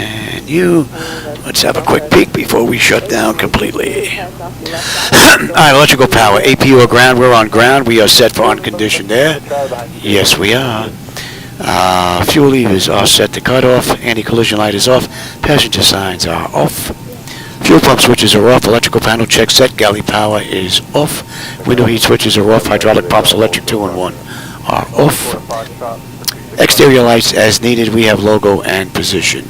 And you, let's have a quick peek before we shut down completely. Alright, electrical power, AP or ground, we're on ground. We are set for unconditioned air. Yes, we are. Fuel levers are set to cut off. Anti-collision light is off. Passenger signs are off. Fuel pump switches are off. Electrical panel check set. Galley power is off. Window heat switches are off. Hydraulic pumps, electric 2-in-1 are off. Exterior lights as needed. We have logo and position.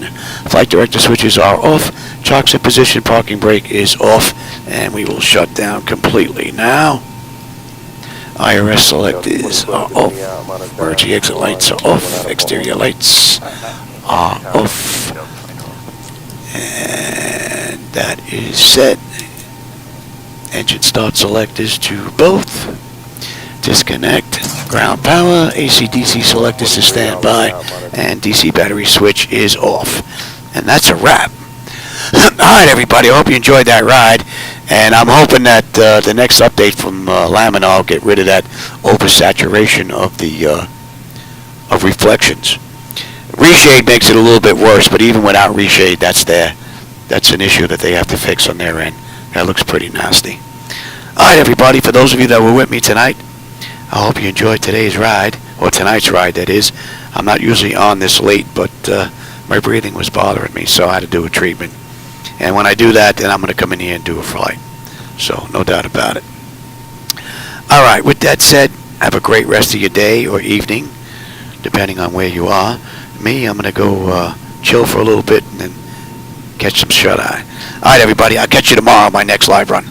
Flight director switches are off. Chocks in position. Parking brake is off. And we will shut down completely now. IRS selectors are off. Emergency exit lights are off. Exterior lights are off. And that is set. Engine start selectors to both. Disconnect. Ground power. AC/DC selectors to standby. And DC battery switch is off. And that's a wrap. Alright everybody, I hope you enjoyed that ride. And I'm hoping that the next update from Laminar will get rid of that oversaturation of the of reflections. Reshade makes it a little bit worse, but even without reshade, that's an issue that they have to fix on their end. That looks pretty nasty. Alright everybody, for those of you that were with me tonight, I hope you enjoyed today's ride, or tonight's ride that is. I'm not usually on this late, but my breathing was bothering me, so I had to do a treatment. And when I do that, then I'm going to come in here and do a flight. So, no doubt about it. Alright, with that said, have a great rest of your day or evening, depending on where you are. Me, I'm going to go chill for a little bit and then catch some shut-eye. Alright, everybody, I'll catch you tomorrow on my next live run.